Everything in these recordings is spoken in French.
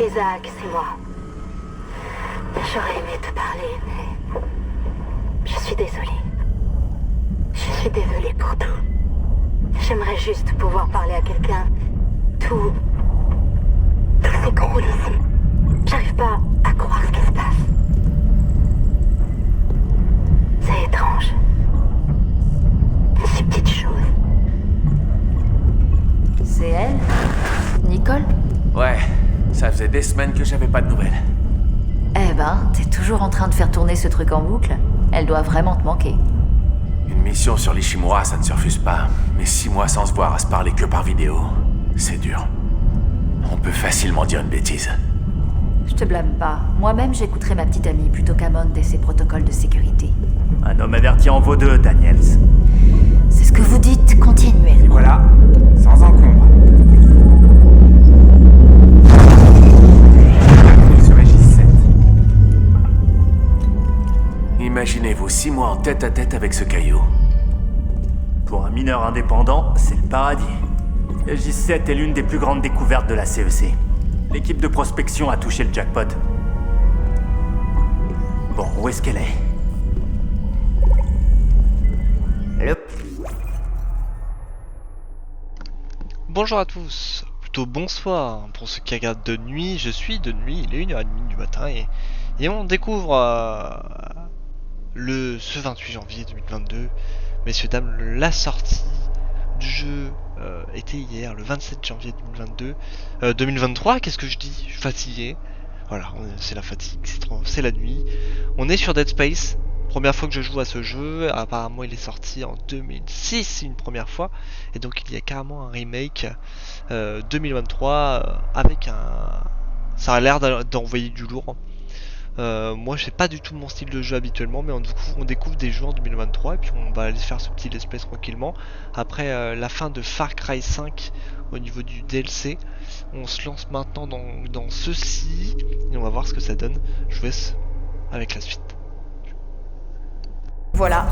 Isaac, c'est moi. J'aurais aimé te parler, mais... Je suis désolée. Je suis désolée pour tout. J'aimerais juste pouvoir parler à quelqu'un. Tout s'écroule ici. J'arrive pas à croire ce qui se passe. C'est étrange. Ces petites choses. C'est elle? Nicole? Ouais, ça faisait des semaines que j'avais pas de nouvelles. Eh ben, t'es toujours en train de faire tourner ce truc en boucle. Elle doit vraiment te manquer. Une mission sur l'Ishimura, ça ne se refuse pas. Mais 6 mois sans se voir, à se parler que par vidéo, c'est dur. On peut facilement dire une bêtise. Je te blâme pas. Moi-même, j'écouterai ma petite amie plutôt qu'Amond et ses protocoles de sécurité. Un homme averti en vaut deux, Daniels. C'est ce que vous dites continuellement. Et voilà, sans encombre. Sur J7. Imaginez-vous 6 mois en tête-à-tête avec ce caillou. Pour un mineur indépendant, c'est le paradis. Le J7 est l'une des plus grandes découvertes de la CEC. L'équipe de prospection a touché le jackpot. Bon, où est-ce qu'elle est? Bonjour à tous, plutôt bonsoir pour ceux qui regardent de nuit, je suis de nuit, il est 1h30 du matin et on découvre ce 28 janvier 2022, messieurs dames, la sortie du jeu était hier, le 27 janvier 2023, qu'est-ce que je dis? Je suis fatigué, voilà, c'est la fatigue, c'est la nuit, on est sur Dead Space. Première fois que je joue à ce jeu, apparemment il est sorti en 2006 une première fois, et donc il y a carrément un remake 2023 avec un... Ça a l'air d'envoyer du lourd. Moi j'ai pas du tout mon style de jeu habituellement, mais on découvre des jeux en 2023 et puis on va aller faire ce petit let's play tranquillement. Après la fin de Far Cry 5 au niveau du DLC, on se lance maintenant dans ceci et on va voir ce que ça donne. Je vous laisse avec la suite. Voilà.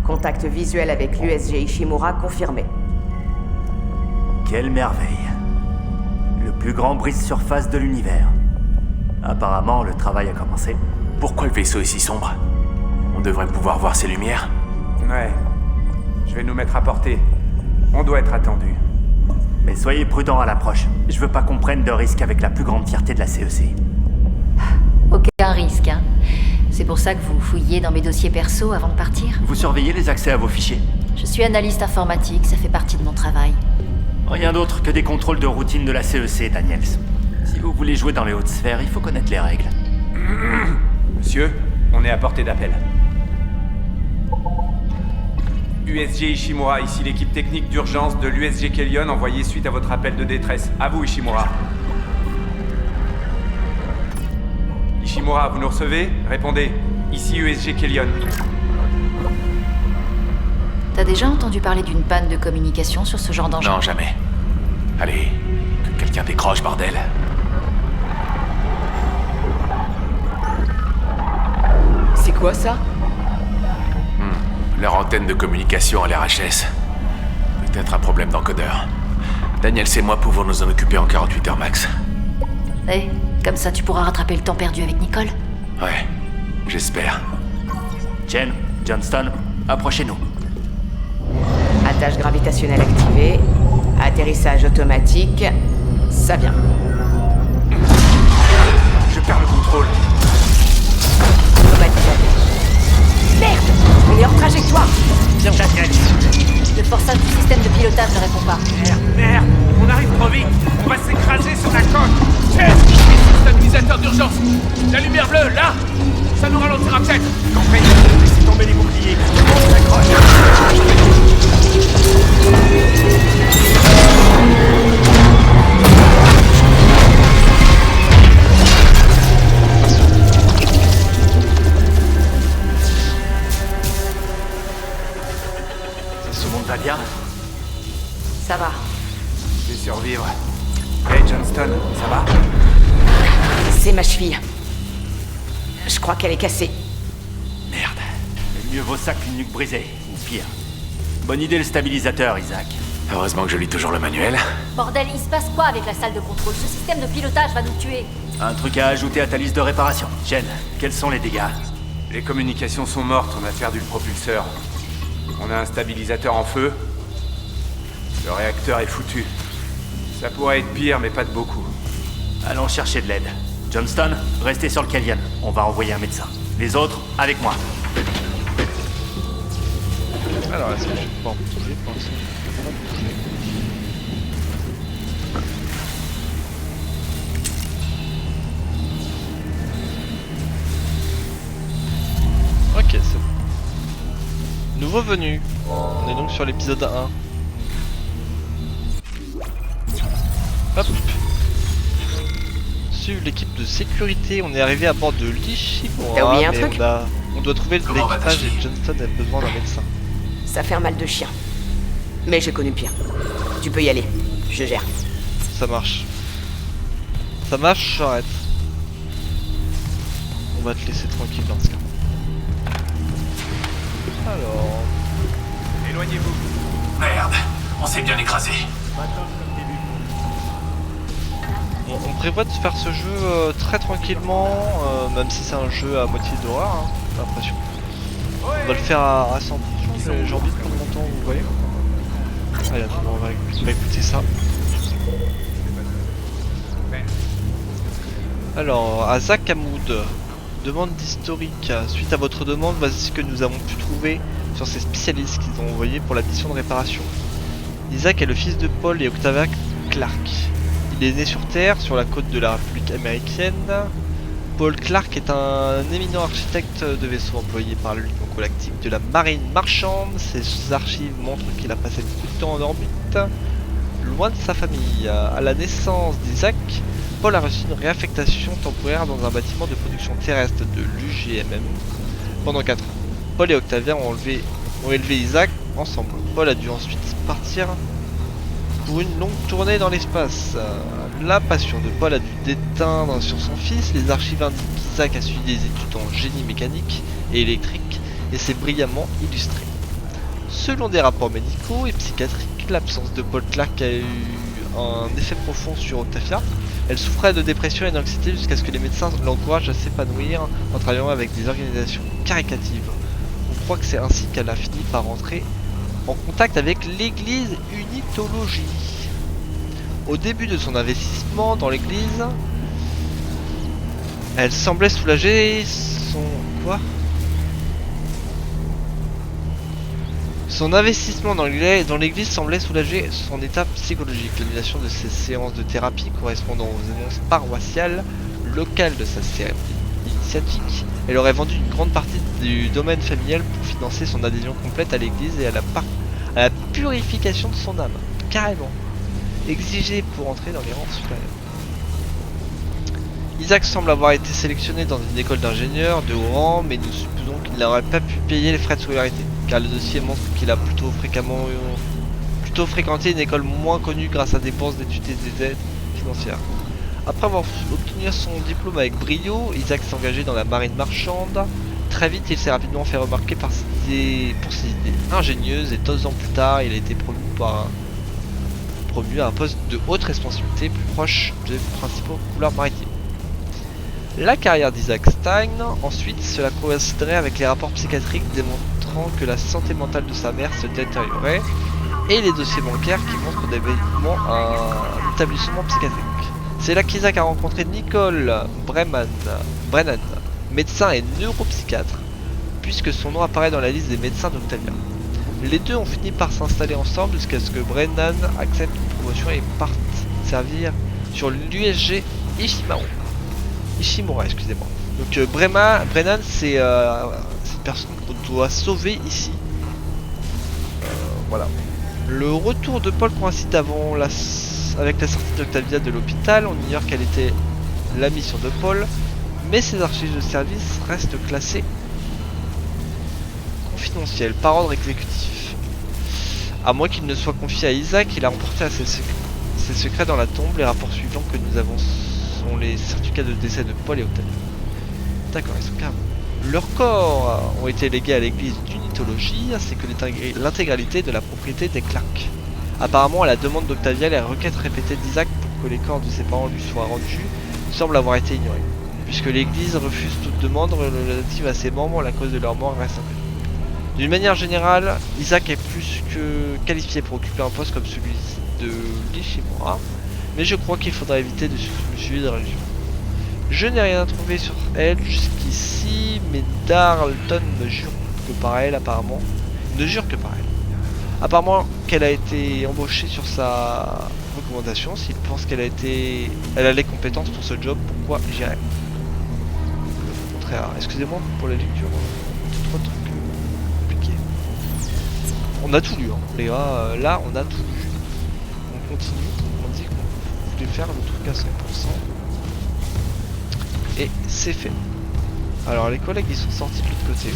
Contact visuel avec l'USG Ishimura confirmé. Quelle merveille. Le plus grand brise-surface de l'univers. Apparemment, le travail a commencé. Pourquoi le vaisseau est si sombre? On devrait pouvoir voir ses lumières. Ouais. Je vais nous mettre à portée. On doit être attendu. Mais soyez prudents à l'approche. Je veux pas qu'on prenne de risques avec la plus grande fierté de la CEC. Aucun risque, hein. C'est pour ça que vous fouillez dans mes dossiers perso avant de partir? Vous surveillez les accès à vos fichiers? Je suis analyste informatique, ça fait partie de mon travail. Rien d'autre que des contrôles de routine de la CEC, Daniels. Si vous voulez jouer dans les hautes sphères, il faut connaître les règles. Monsieur, on est à portée d'appel. USG Ishimura, ici l'équipe technique d'urgence de l'USG Kellion envoyée suite à votre appel de détresse. À vous, Ishimura. Ishimura, vous nous recevez? Répondez. Ici USG Kellion. T'as déjà entendu parler d'une panne de communication sur ce genre d'engin? Non, jamais. Allez, que quelqu'un décroche, bordel. C'est quoi ça? Leur antenne de communication à l'RHS. Peut-être un problème d'encodeur. Daniel et moi pouvons nous en occuper en 48 heures max. Eh, comme ça tu pourras rattraper le temps perdu avec Nicole? Ouais, j'espère. Jen, Johnston, approchez-nous. Attache gravitationnelle activée. Atterrissage automatique. Ça vient. Je perds le contrôle. Automatique. Merde! On est hors trajectoire! Bien, Daniel. Le forçage du système de pilotage ne répond pas. Merde, on arrive trop vite. On va s'écraser sur la côte. Tiens, stabilisateur d'urgence. La lumière bleue, là. Ça nous ralentira peut-être. Compris. Laissez tomber les boucliers. On s'accroche. Ce monde va bien? Ça va. Je vais survivre. Hey Johnston, ça va? C'est ma cheville. Je crois qu'elle est cassée. Merde. Mieux vaut ça qu'une nuque brisée, ou pire. Bonne idée le stabilisateur, Isaac. Heureusement que je lis toujours le manuel. Bordel, il se passe quoi avec la salle de contrôle? Ce système de pilotage va nous tuer. Un truc à ajouter à ta liste de réparation. Jen, quels sont les dégâts? Les communications sont mortes, on a perdu le propulseur. On a un stabilisateur en feu. Le réacteur est foutu. Ça pourrait être pire, mais pas de beaucoup. Allons chercher de l'aide. Johnston, restez sur le Kellian. On va envoyer un médecin. Les autres, avec moi. Alors, est-ce que je vais pouvoir bouger pour l'instant? Ok, c'est bon. Nouveau venu. On est donc sur l'épisode 1. Hop. Suivre l'équipe de sécurité. On est arrivé à bord de l'Ishimura. T'as oublié un mais truc on doit trouver Comment va ta l'équipage et fille Johnston a besoin d'un médecin. Ça fait un mal de chien. Mais j'ai connu pire. Tu peux y aller. Je gère. Ça marche. Ça marche, j'arrête. On va te laisser tranquille dans ce cas. Alors... Éloignez-vous. Merde, on s'est bien écrasé. On prévoit de faire ce jeu très tranquillement, même si c'est un jeu à moitié d'horreur, hein, j'ai l'impression. On va le faire à 100%, j'ai envie de prendre mon temps, vous voyez. Allez, on va écouter ça. Alors, Azak Hamoud, demande d'historique. Suite à votre demande, voici ce que nous avons pu trouver sur ces spécialistes qu'ils ont envoyés pour la mission de réparation. Isaac est le fils de Paul et Octavia Clark. Il est né sur Terre, sur la côte de la République américaine. Paul Clark est un éminent architecte de vaisseaux employé par l'Union galactique de la marine marchande. Ses archives montrent qu'il a passé beaucoup de temps en orbite, loin de sa famille. À la naissance d'Isaac, Paul a reçu une réaffectation temporaire dans un bâtiment de production terrestre de l'UGMM pendant 4 ans. Paul et Octavia ont élevé Isaac ensemble. Paul a dû ensuite partir pour une longue tournée dans l'espace. La passion de Paul a dû déteindre sur son fils. Les archives indiquent qu'Isaac a suivi des études en génie mécanique et électrique et s'est brillamment illustré. Selon des rapports médicaux et psychiatriques, l'absence de Paul Clark a eu un effet profond sur Octavia. Elle souffrait de dépression et d'anxiété jusqu'à ce que les médecins l'encouragent à s'épanouir en travaillant avec des organisations caritatives. On croit que c'est ainsi qu'elle a fini par rentrer en contact avec l'église Unitologie. Au début de son investissement dans l'église, elle semblait soulager son investissement dans l'église semblait soulager son état psychologique. L'annulation de ses séances de thérapie correspondant aux annonces paroissiales locales de sa cérémonie initiatique. Elle aurait vendu une grande partie du domaine familial pour financer son adhésion complète à l'église et à la purification de son âme. Carrément. Exigée pour entrer dans les rangs supérieurs. Isaac semble avoir été sélectionné dans une école d'ingénieurs de haut rang, mais nous supposons qu'il n'aurait pas pu payer les frais de scolarité, car le dossier montre qu'il a plutôt fréquenté une école moins connue grâce à des bourses d'études et des aides financières. Après avoir obtenu son diplôme avec brio, Isaac s'est engagé dans la marine marchande. Très vite, il s'est rapidement fait remarquer pour ses idées ingénieuses et 2 ans plus tard, il a été promu à un poste de haute responsabilité plus proche des principaux couleurs maritimes. La carrière d'Isaac stagne, ensuite cela coïnciderait avec les rapports psychiatriques démontrant que la santé mentale de sa mère se détériorait et les dossiers bancaires qui montrent d'événements un établissement psychiatrique. C'est là qu'Isaac a rencontré Nicole Brennan, médecin et neuropsychiatre, puisque son nom apparaît dans la liste des médecins d'Octavia. Les deux ont fini par s'installer ensemble jusqu'à ce que Brennan accepte une promotion et parte servir sur l'USG Ishimura, excusez-moi. Donc Brennan c'est une personne qu'on doit sauver ici. Voilà. Le retour de Paul coïncide avec la sortie d'Octavia de l'hôpital. On ignore quelle était la mission de Paul, mais ses archives de service restent classées confidentielles par ordre exécutif. À moins qu'il ne soit confié à Isaac, il a emporté à ses secrets dans la tombe. Les rapports suivants que nous avons sont les certificats de décès de Paul et Octavia. D'accord, ils sont calmes. Leurs corps ont été légués à l'église d'Unitologie ainsi que l'intégralité de la propriété des Clark. Apparemment, à la demande d'Octavia, les requêtes répétées d'Isaac pour que les corps de ses parents lui soient rendus semblent avoir été ignorées. Puisque l'église refuse toute demande relative à ses membres, la cause de leur mort reste inconnue. D'une manière générale, Isaac est plus que qualifié pour occuper un poste comme celui de l'Ishimura, mais je crois qu'il faudra éviter de suivre de religion. Je n'ai rien trouvé sur elle jusqu'ici, mais Darlton me jure que par elle, apparemment. Ne jure que par elle. Apparemment qu'elle a été embauchée sur sa recommandation. S'il pense qu'elle a les compétences pour ce job, pourquoi j'irai? Au contraire, excusez-moi pour la lecture, c'est trop de trucs compliqués. On a tout lu, hein. Les gars, là on a tout lu. On continue, on dit qu'on voulait faire le truc à 100%. Et c'est fait. Alors les collègues ils sont sortis de l'autre côté.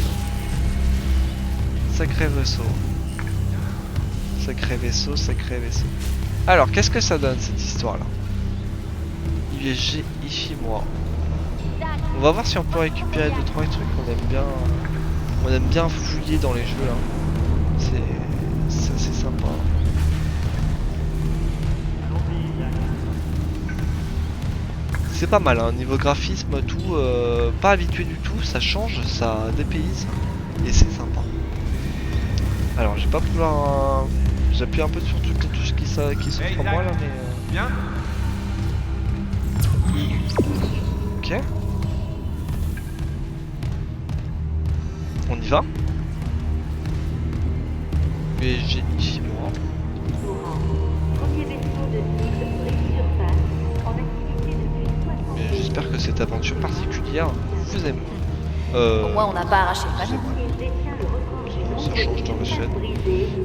Sacré vaisseau. Sacré vaisseau, sacré vaisseau. Alors qu'est-ce que ça donne cette histoire là? USG Ishimura. On va voir si on peut récupérer 2-3 trucs qu'on aime bien. On aime bien fouiller dans les jeux là. C'est assez sympa. C'est pas mal, hein. Niveau graphisme, tout, pas habitué du tout, ça change, ça dépayse, et c'est sympa. Alors, j'ai pas pouvoir... J'appuie un peu sur toutes les touches qui s'offrent à moi là, mais... Bien. Ok. On y va. Mais j'ai Ishimura. Mais j'espère que cette aventure particulière vous aime. Au moins, on n'a pas arraché le panneau. Ça change dans la chaîne.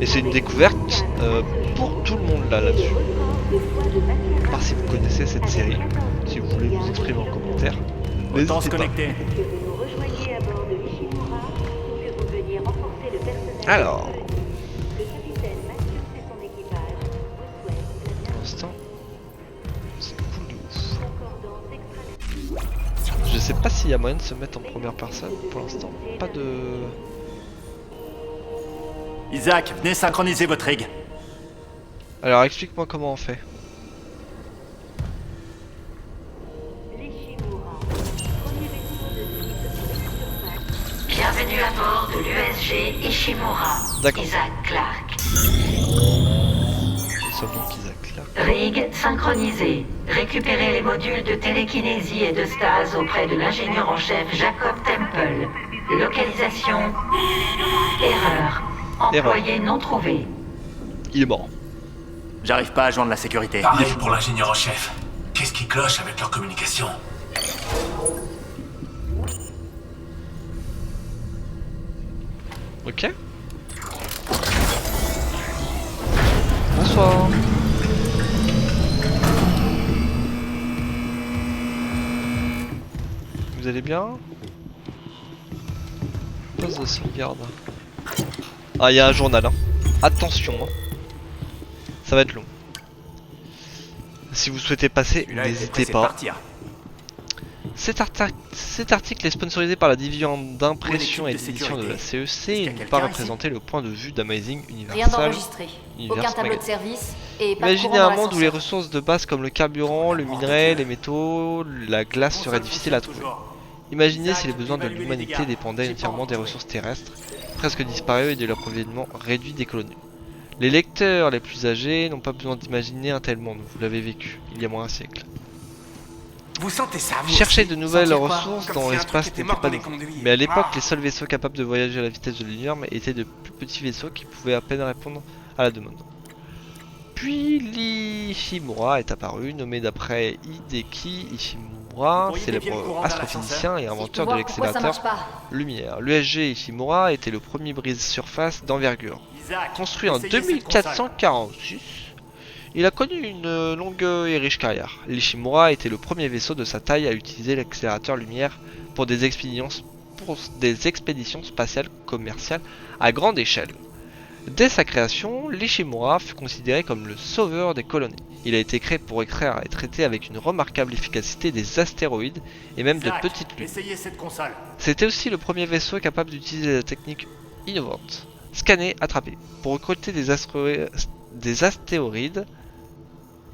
Et c'est une découverte pour tout le monde là-dessus. À part si vous connaissez cette série, si vous voulez vous exprimer en commentaire. Autant se N'hésitez pas. connecter. Alors, pour l'instant, c'est cool de ouf. Je sais pas s'il y a moyen de se mettre en première personne pour l'instant. Pas de... Isaac, venez synchroniser votre rig. Alors explique-moi comment on fait. Bienvenue à bord de l'USG Ishimura. D'accord. Isaac Clarke. Nous sommes donc Isaac Clarke. Rig synchronisé. Récupérez les modules de télékinésie et de stase auprès de l'ingénieur en chef Jacob Temple. Localisation. Erreur. Employé non trouvé. Il est mort. J'arrive pas à joindre la sécurité. Pareil pour l'ingénieur en chef. Qu'est-ce qui cloche avec leur communication? Ok. Bonsoir. Vous allez bien? Poste de sauvegarde. Ah, il y a un journal. Hein. Attention. Hein. Ça va être long. Si vous souhaitez passer, n'hésitez pas. Cet article est sponsorisé par la division d'impression et d'édition de la CEC et ne pas représenter le point de vue d'Amazing Rien Universal. d'enregistré. Aucun tableau de service et pas de Imaginez courant dans un monde où les l'ascenseur. ressources de base comme le carburant, le minerai, les métaux, la glace seraient difficiles à trouver. Imaginez si les besoins de l'humanité dépendaient entièrement des ressources terrestres, presque disparues et de l'approvisionnement réduit des colonies. Les lecteurs les plus âgés n'ont pas besoin d'imaginer un tel monde, vous l'avez vécu, il y a moins d'un siècle. Vous sentez ça, vous Chercher aussi de nouvelles Sentir quoi? ressources Comme dans si un l'espace truc était n'était mort pas dans les nouveau. conduits. Mais à l'époque, Ah. les seuls vaisseaux capables de voyager à la vitesse de la lumière étaient de plus petits vaisseaux qui pouvaient à peine répondre à la demande. Puis l'Ishimura est apparu, nommé d'après Hideki Ishimura, célèbre astrophysicien et inventeur de Voir pourquoi ça marche l'accélérateur pas. lumière. L'USG Ishimura était le premier brise-surface d'envergure. Isaac, Construit en essayez cette console. 2446, il a connu une longue et riche carrière. L'Ishimura était le premier vaisseau de sa taille à utiliser l'accélérateur lumière pour des expéditions spatiales commerciales à grande échelle. Dès sa création, l'Ishimura fut considéré comme le sauveur des colonies. Il a été créé pour extraire et traiter avec une remarquable efficacité des astéroïdes et même de Isaac, petites lunes. essayez cette console. C'était aussi le premier vaisseau capable d'utiliser la technique innovante scanner, attraper, pour recruter des des astéroïdes.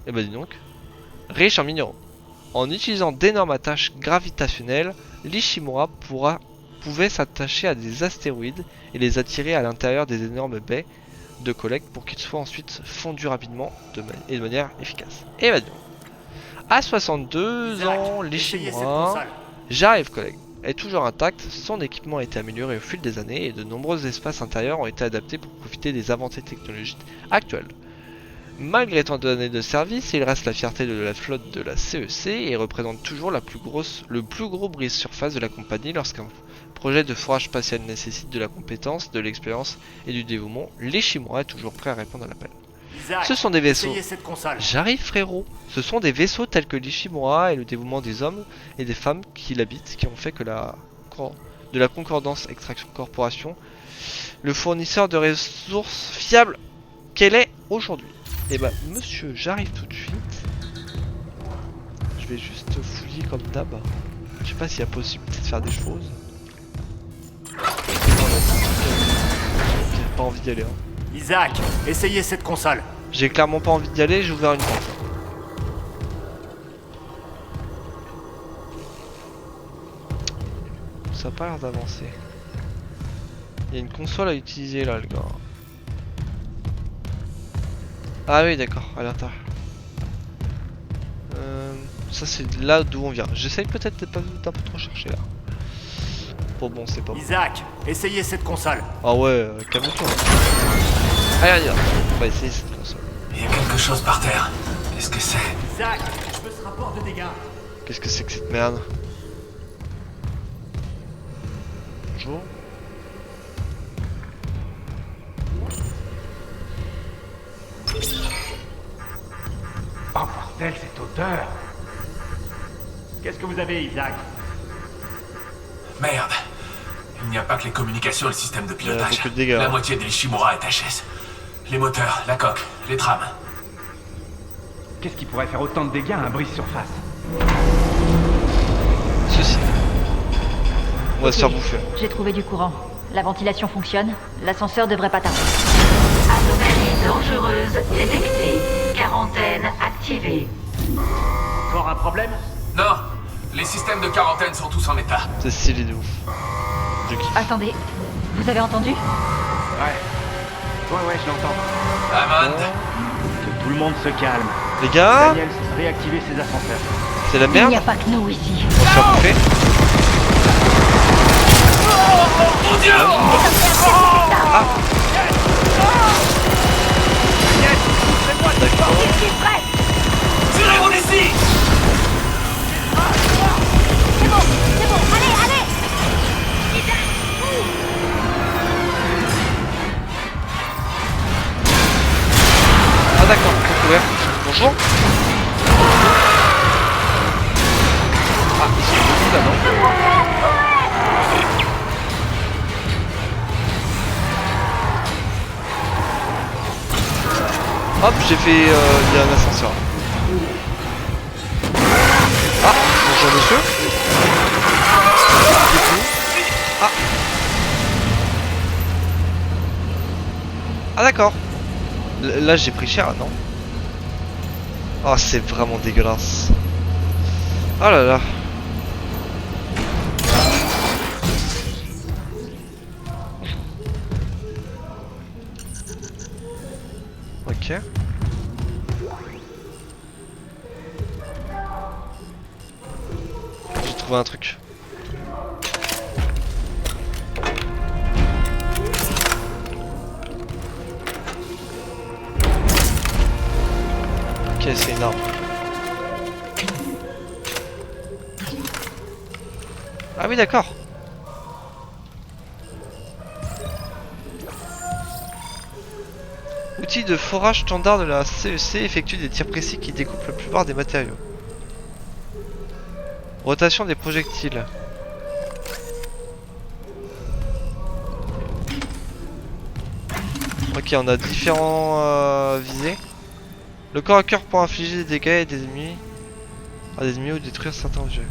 Et bah dis donc, riches en minéraux. En utilisant d'énormes attaches gravitationnelles, l'Ishimura pouvait s'attacher à des astéroïdes et les attirer à l'intérieur des énormes baies de collecte pour qu'ils soient ensuite fondus rapidement et de manière efficace. Et bah dis donc, à 62 ans, l'Ishimura, j'arrive collègue, est toujours intacte, son équipement a été amélioré au fil des années et de nombreux espaces intérieurs ont été adaptés pour profiter des avancées technologiques actuelles. Malgré tant d'années de service, il reste la fierté de la flotte de la CEC et représente toujours le plus gros brise-surface de la compagnie lorsqu'un projet de forage spatial nécessite de la compétence, de l'expérience et du dévouement. L'Ishimura est toujours prêt à répondre à l'appel. Ce sont des vaisseaux. J'arrive frérot. Ce sont des vaisseaux tels que l'Ishimura et le dévouement des hommes et des femmes qui l'habitent qui ont fait que de la Concordance Extraction Corporation le fournisseur de ressources fiables qu'elle est aujourd'hui. Et bah monsieur, j'arrive tout de suite. Je vais juste fouiller comme d'hab. Je sais pas s'il y a possibilité de faire des choses. J'ai pas envie d'y aller. Hein. Isaac, essayez cette console. J'ai clairement pas envie d'y aller, j'ai ouvert une porte. Ça a pas l'air d'avancer. Il y a une console à utiliser là, le gars. Ah oui, d'accord, à l'intérieur. Ça c'est là d'où on vient. J'essaye peut-être d'un peu trop chercher là. Bon, c'est pas bon. Isaac, essayez cette console. Ah ouais, calme-toi. Allez, on va essayer cette console. Il y a quelque chose par terre. Qu'est-ce que c'est? Isaac, je veux ce rapport de dégâts. Qu'est-ce que c'est que cette merde? Bonjour. Oh bordel, cette odeur! Qu'est-ce que vous avez, Isaac? Merde. Il n'y a pas que les communications et le système de pilotage. beaucoup de dégâts, La hein. moitié de l'Ishimura est HS. Les moteurs, la coque, les trames. Qu'est-ce qui pourrait faire autant de dégâts à un brise-surface? Ceci. On va se faire Ok, bouffer. j'ai trouvé du courant. La ventilation fonctionne. L'ascenseur devrait pas tarder. Anomalie dangereuse détectée. Quarantaine activée. Encore un problème? Non, les systèmes de quarantaine sont tous en état. C'est stylé de ouf. Je kiffe. Attendez, vous avez entendu? Ouais, je l'entends. Hammond, Que tout le monde se calme. Les gars, Daniel, réactivez ses ascenseurs. c'est la Il merde. n'y a pas que nous ici. On va se faire bouffer. mon Dieu! Tirez-vous d'ici! Ah d'accord, c'est couvert. Bonjour. Ah, ils sont beaucoup là, non? Hop, j'ai fait... il y a un ascenseur. Ah, bonjour monsieur. Ah. Ah d'accord. Là j'ai pris cher, non? Oh c'est vraiment dégueulasse. Oh là là. Ok. J'ai trouvé un truc. Ok, c'est une arme. Ah oui, d'accord. Outil de forage standard de la CEC effectue des tirs précis qui découpent la plupart des matériaux. Rotation des projectiles. Ok, on a différents visées. Le corps à cœur pour infliger des dégâts à des ennemis ou détruire certains objets.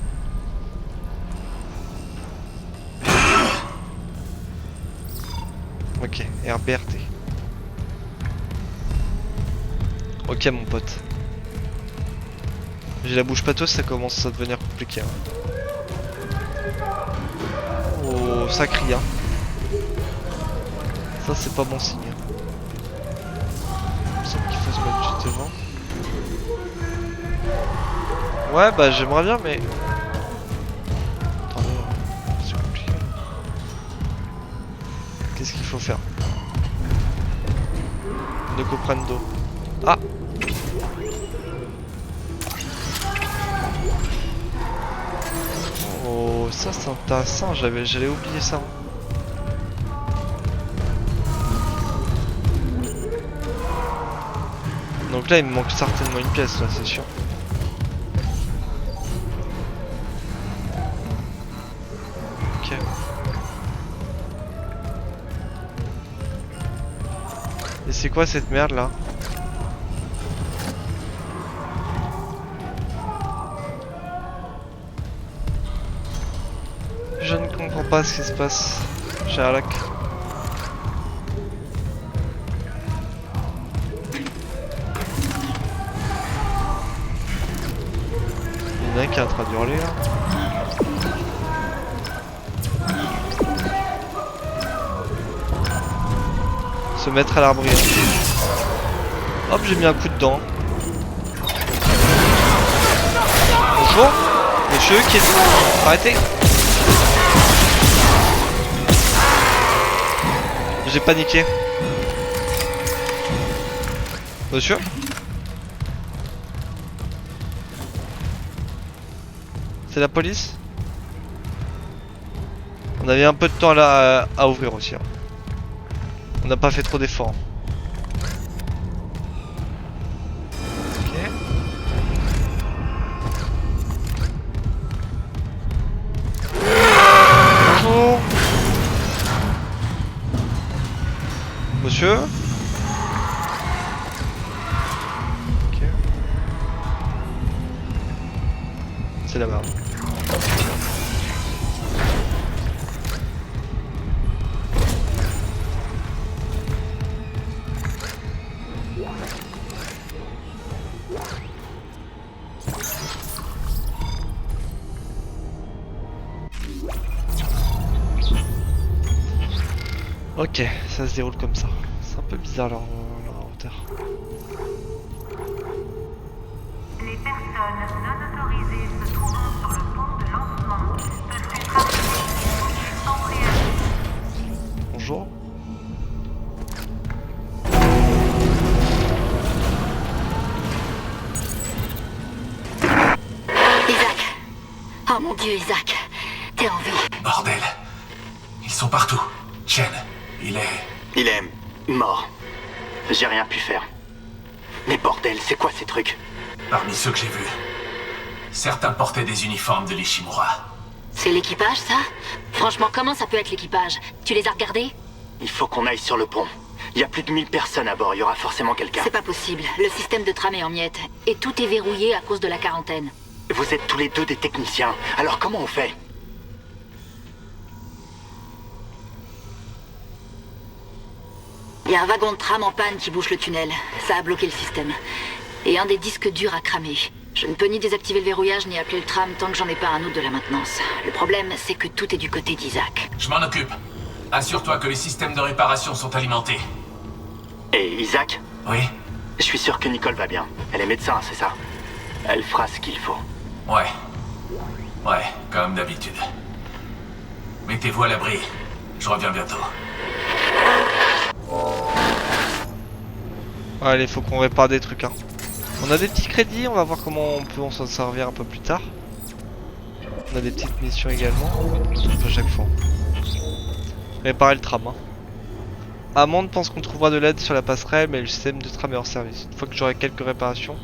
Ok, RBRT. Ok mon pote. J'ai la bouche pâteuse, ça commence à devenir compliqué. Hein. Oh, ça crie hein. Ça c'est pas bon signe. Il me semble qu'il faut se mettre juste devant. Ouais bah j'aimerais bien mais... Attendez, c'est compliqué. Qu'est-ce qu'il faut faire? Ne comprendo. Ah! Oh, ça c'est intéressant, j'allais oublier ça. Donc là il me manque certainement une pièce là, c'est sûr. Ok. Et c'est quoi cette merde là? Je ne comprends pas ce qui se passe, Sherlock. Il y en a un qui est en train d'hurler là. Se mettre à l'abri. Hop, j'ai mis un coup dedans. Bonjour, monsieur qui est... Arrêtez. J'ai paniqué. Monsieur? C'est la police? On avait un peu de temps là à ouvrir aussi. Hein. On n'a pas fait trop d'efforts. Ok. Bonjour. Monsieur? Ok. C'est la merde. Ok, ça se déroule comme ça. C'est un peu bizarre leur hauteur. Les personnes non autorisées se trouvant sur le pont de lancement peuvent être appelées sans préavis. Bonjour. Isaac. Oh mon Dieu, Isaac. T'es en vie. Bordel. Ils sont partout. Chen, il est mort. J'ai rien pu faire. Mais bordel, c'est quoi ces trucs? parmi ceux que j'ai vus. Certains portaient des uniformes de l'Ishimura. C'est l'équipage, ça? Franchement, comment ça peut être l'équipage? Tu les as regardés? Il faut qu'on aille sur le pont. Il y a plus de 1000 personnes à bord, il y aura forcément quelqu'un. C'est pas possible. Le système de tram est en miettes. Et tout est verrouillé à cause de la quarantaine. Vous êtes tous les deux des techniciens, alors comment on fait? Il y a un wagon de tram en panne qui bouche le tunnel. Ça a bloqué le système. Et un des disques durs a cramé. Je ne peux ni désactiver le verrouillage ni appeler le tram tant que j'en ai pas un autre de la maintenance. Le problème, c'est que tout est du côté d'Isaac. Je m'en occupe. Assure-toi que les systèmes de réparation sont alimentés. Et Isaac? Oui? Je suis sûr que Nicole va bien. Elle est médecin, c'est ça? Elle fera ce qu'il faut. Ouais. Ouais, comme d'habitude. Mettez-vous à l'abri. Je reviens bientôt. Allez, faut qu'on répare des trucs. Hein. On a des petits crédits, on va voir comment on peut s'en servir un peu plus tard. On a des petites missions également. À chaque fois. Réparer le tram. Hein. Amand pense qu'on trouvera de l'aide sur la passerelle, mais le système de tram est hors service. Une fois que j'aurai quelques réparations,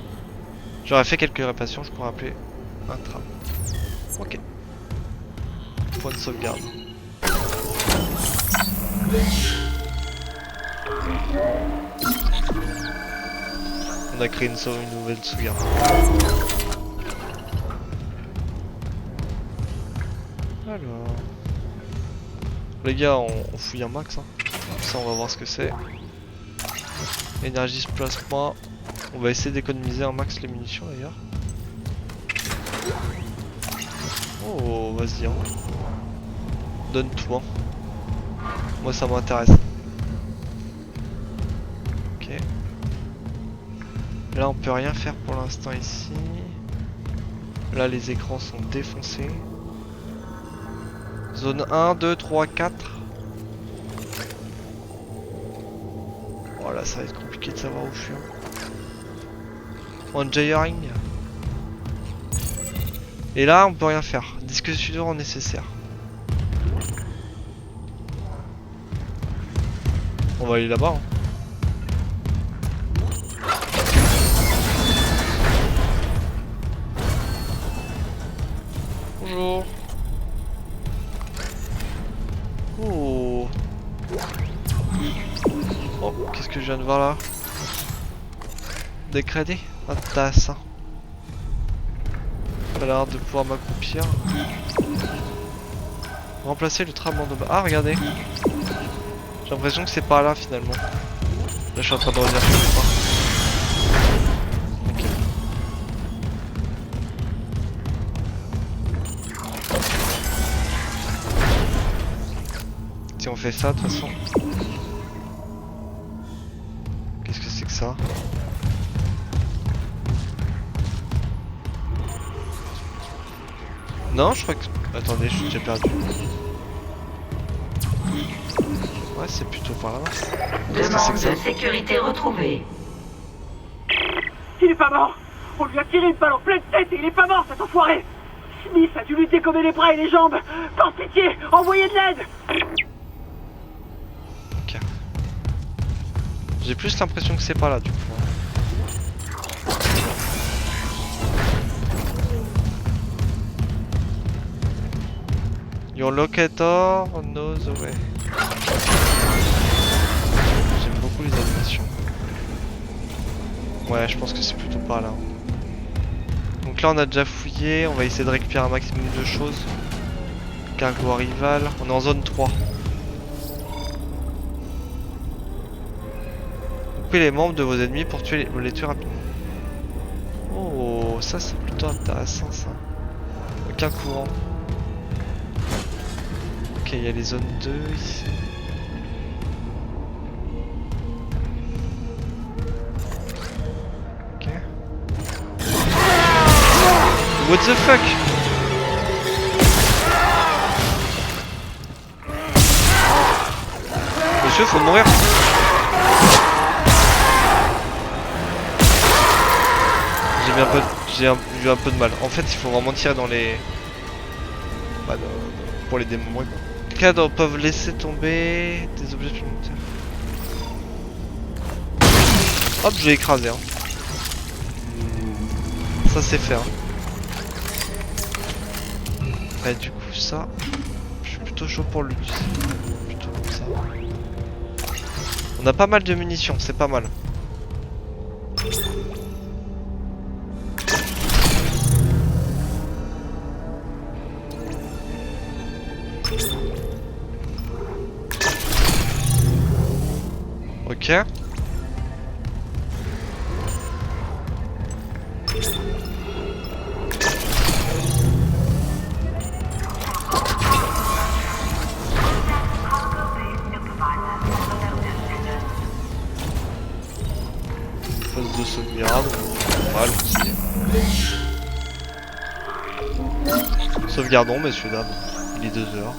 j'aurai fait quelques réparations, je pourrai appeler un tram. Ok. Point de sauvegarde. On a créé une nouvelle sauvegarde. Alors... Les gars, on fouille un max. Hein. Ça, on va voir ce que c'est. Énergie plasma. On va essayer d'économiser un max les munitions d'ailleurs. Oh, vas-y, hein. Donne tout, hein. Moi ça m'intéresse. Ok. Là on peut rien faire pour l'instant ici. Là les écrans sont défoncés. Zone 1, 2, 3, 4. Oh là ça va être compliqué de savoir où je suis. On gyring. Et là on peut rien faire. Disque dur nécessaire. On va aller là-bas. Hein. Bonjour. Oh. Oh, qu'est-ce que je viens de voir là? Des crédits? Intéressant. Pas l'air de pouvoir m'accroupir. Remplacer le tram en deux. Ah, regardez. J'ai l'impression que c'est par là finalement. Là, je suis en train de revenir sur le pas. Si on fait ça de toute façon. Qu'est-ce que c'est que ça? Non, je crois que... Attendez, je suis déjà perdu. Ouais, c'est plutôt par là. Qu'est-ce que c'est que ça? Demande de sécurité retrouvée. Il est pas mort! On lui a tiré une balle en pleine tête et il est pas mort, cet enfoiré! Smith a dû lui décommer les bras et les jambes! Par pitié, envoyez de l'aide! Ok. J'ai plus l'impression que c'est pas là du coup. Your locator knows the way. J'aime beaucoup les animations. Ouais, je pense que c'est plutôt par là. Donc là on a déjà fouillé, on va essayer de récupérer un maximum de choses. Cargo rival, on est en zone 3. Coupez les membres de vos ennemis pour les tuer rapidement. Oh, ça c'est plutôt intéressant ça. Aucun courant. Ok, il y a les zones 2 ici. Ok. What the fuck? Monsieur, faut mourir. J'ai eu un peu de mal. En fait, il faut vraiment tirer dans les... Bah, pour les démembrer quoi. Les cadres peuvent laisser tomber des objets supplémentaires. Hop, je l'ai écrasé. Hein. Ça c'est fait. Hein. Et du coup ça, je suis plutôt chaud pour l'utiliser. Plutôt comme ça. On a pas mal de munitions, c'est pas mal. Ok. Phase de sauvegarde, mal aussi. Sauvegardons messieurs dames, il est 2 heures.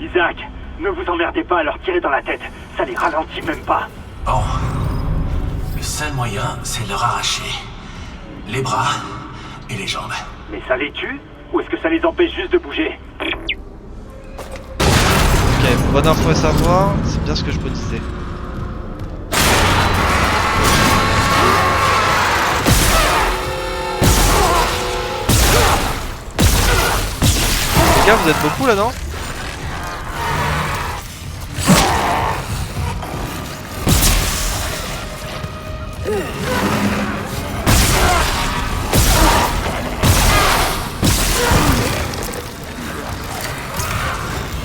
Isaac, ne vous emmerdez pas à leur tirer dans la tête, ça les ralentit même pas. Bon. Le seul moyen, c'est de leur arracher les bras et les jambes. Mais ça les tue? Ou est-ce que ça les empêche juste de bouger? Ok, bonne info à savoir, c'est bien ce que je me disais. Les gars, vous êtes beaucoup là, non?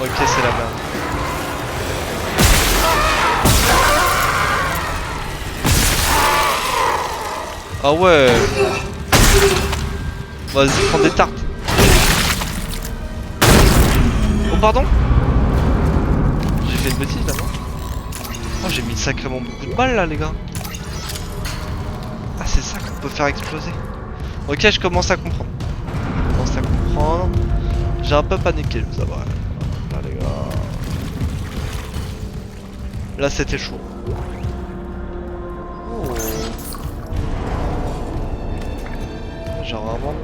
Ok, c'est la merde. Ah ouais. Vas-y, prends des tartes. Oh pardon. J'ai fait une bêtise là, non? Oh, j'ai mis sacrément beaucoup de balles là, les gars. Ah, c'est ça qu'on peut faire exploser. Ok, je commence à comprendre. J'ai un peu paniqué, je vous avouerai. Là, les gars. Là, c'était chaud. Oh.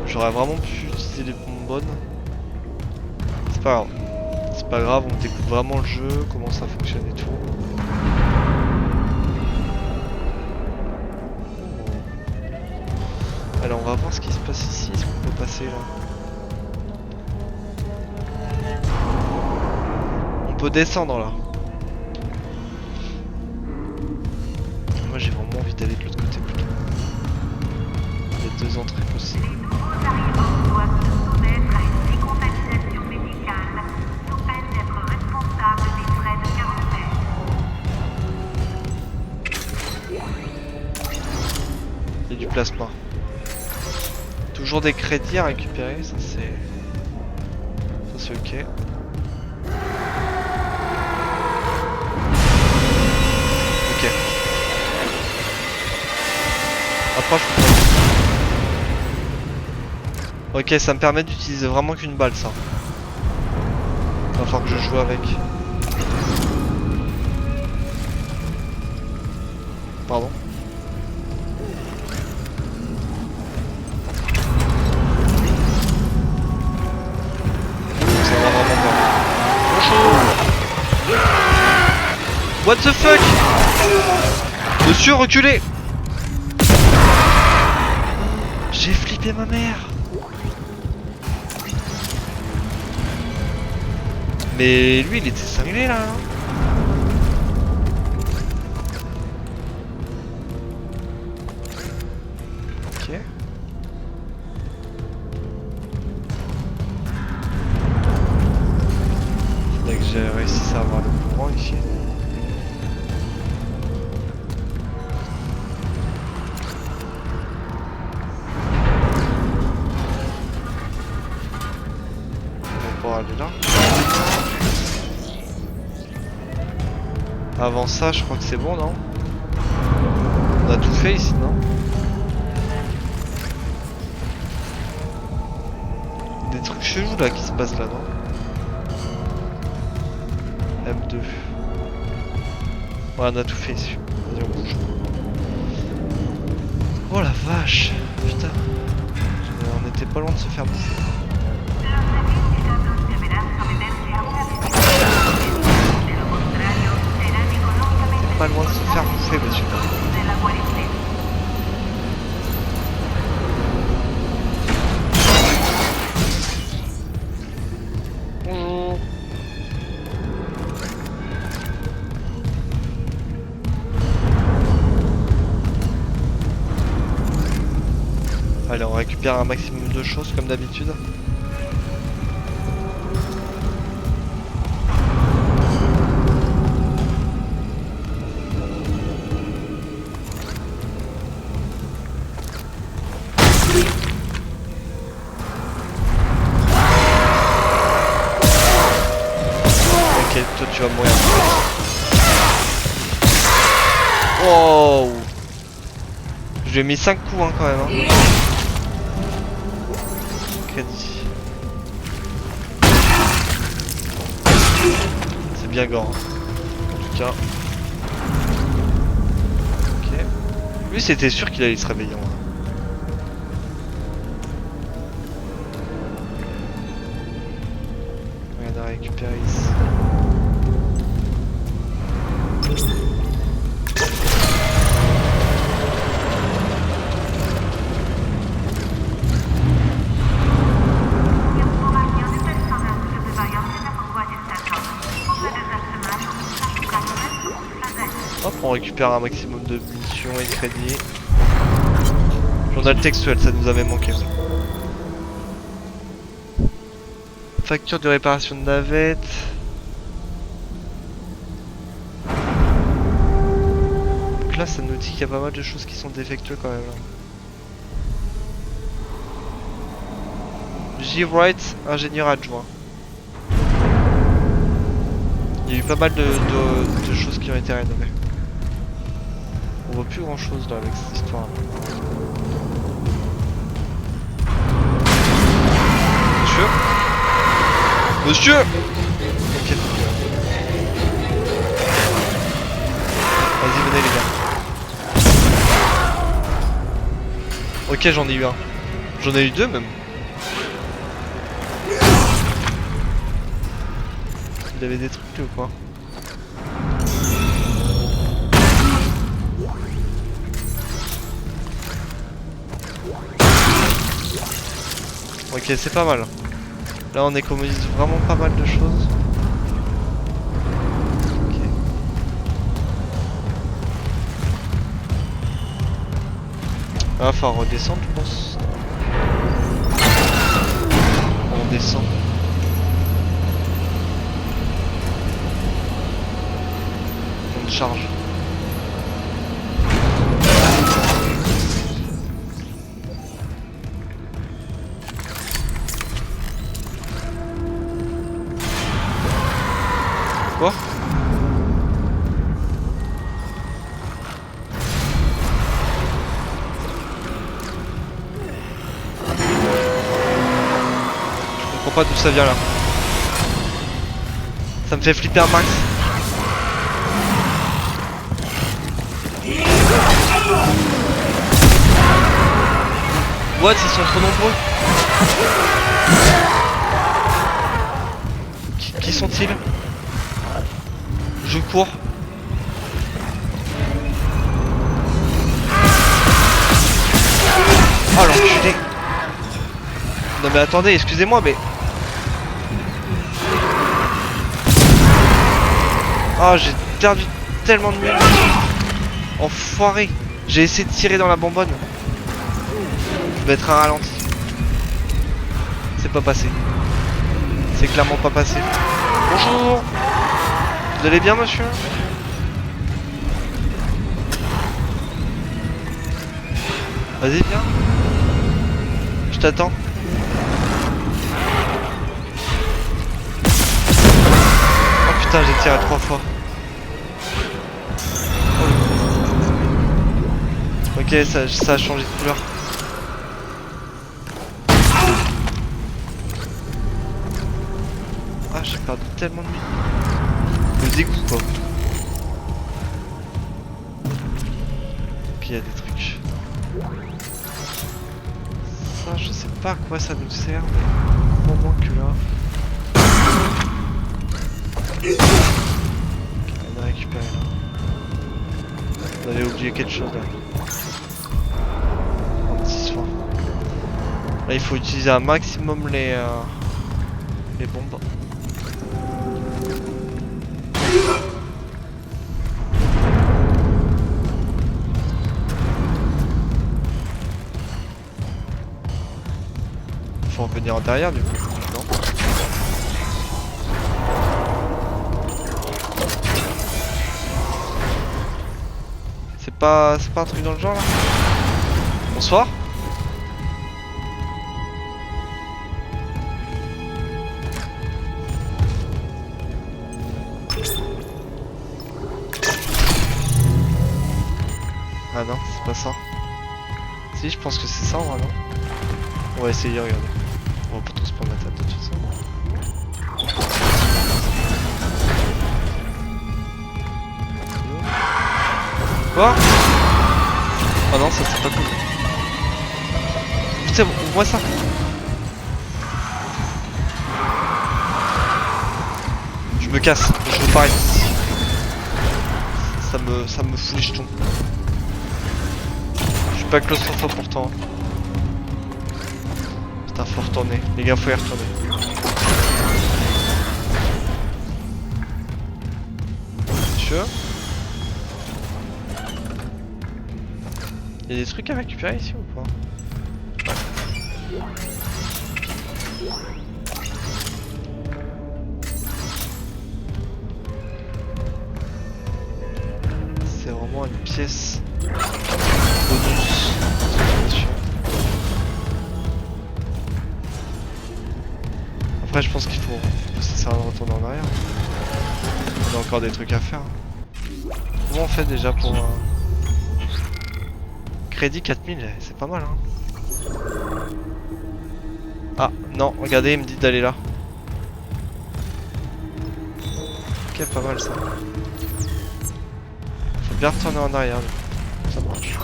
J'aurais vraiment pu utiliser les bombes bonnes. C'est pas grave. C'est pas grave, on découvre vraiment le jeu, comment ça fonctionne et tout. Alors on va voir ce qui se passe ici, est-ce qu'on peut passer là? On peut descendre là. Moi j'ai vraiment envie d'aller de l'autre côté plutôt. Il y a deux entrées possibles. Les nouveaux arrivants doivent se soumettre à une décontamination médicale sous peine d'être responsables des frais de quarantaine. Il y a du plasma. Toujours des crédits à récupérer, ça c'est ok. Ok. Approche. Ok, ça me permet d'utiliser vraiment qu'une balle ça. Va falloir que je joue avec. Pardon. What the fuck? Monsieur, reculez! J'ai flippé ma mère! Mais lui, il était cinglé là! Ok. Faudrait que j'ai réussi à avoir le courant ici. Aller là. Avant ça, je crois que c'est bon, non? On a tout fait ici, non? Des trucs chelous là qui se passent là, non? M2. Ouais, on a tout fait ici. Vas-y, on bouge. Oh la vache! Putain. On était pas loin de se faire bouffer. Pas loin de se faire bouffer, monsieur. Bonjour. Allez, on récupère un maximum de choses comme d'habitude. Toi tu vas mourir. Wow. Je lui ai mis 5 coups hein, quand même. Hein. Crédit. C'est bien gore. En tout cas. Ok. Lui c'était sûr qu'il allait se réveiller. Hein. Rien à récupérer ici. Hop, on récupère un maximum de munitions et de crédits. Journal textuel, ça nous avait manqué. Facture de réparation de navette. là, ça nous dit qu'il y a pas mal de choses qui sont défectueuses quand même. J. Wright, ingénieur adjoint. Il y a eu pas mal de choses qui ont été rénovées. On voit plus grand chose là avec cette histoire. Monsieur ? Monsieur ? Ok. Vas-y, venez les gars. Ok, j'en ai eu un. J'en ai eu deux même. Il avait des trucs ou quoi? Ok, c'est pas mal. Là on économise vraiment pas mal de choses. Ok. Ah, faut redescendre je pense. On descend. On charge. Quoi? Je comprends pas d'où ça vient là. Ça me fait flipper un max. What? Ils sont trop nombreux. Qui sont-ils? Je cours. Oh l'enculé. Non mais attendez, excusez-moi mais... Oh j'ai perdu tellement de munitions. Enfoiré. J'ai essayé de tirer dans la bonbonne. Je vais être un ralenti. C'est pas passé. C'est clairement pas passé. Bonjour. Vous allez bien monsieur? Vas-y viens. Je t'attends. Oh putain j'ai tiré 3 fois. Ok ça a changé de couleur. Ah j'ai perdu tellement de vie. Le dégoût quoi. Ok il y a des trucs. Ça je sais pas à quoi ça nous sert mais au moins que là. Ok, on a récupéré là. On avait oublié quelque chose là. Un petit soin. Là il faut utiliser un maximum les bombes. Faut revenir en derrière du coup. Non. C'est pas un truc dans le genre là. Bonsoir. Ah non, c'est pas ça. Si, je pense que c'est ça, vraiment. On va essayer, regardez. On va pas tous prendre la tête de toute façon. Quoi? Oh non, ça c'est pas cool. Putain, on voit ça. Je me casse, je veux pas rester ici. Ça me fout les jetons. Je suis pas claustrophobe pourtant. Putain, faut retourner. Les gars, faut y retourner. Monsieur. Y'a des trucs à récupérer ici ou pas? C'est vraiment une pièce Après, je pense qu'il faut. Ça sert à rien de retourner en arrière. On a encore des trucs à faire. Comment on fait déjà pour. Crédit 4000, c'est pas mal, hein. Ah, non, regardez, il me dit d'aller là. Ok, pas mal ça. Faut bien retourner en arrière. Ça marche.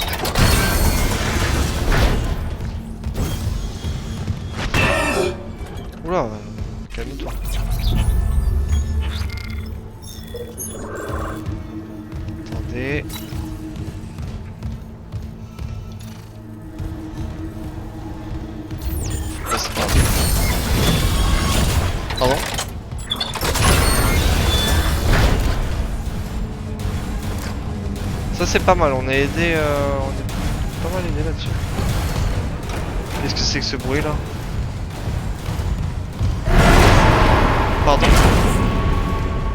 Oula, calme-toi. Attendez. Là, c'est pas grave. Pardon? Ça c'est pas mal, on est aidé, on est pas mal aidé là-dessus. Qu'est-ce que c'est que ce bruit là? Pardon.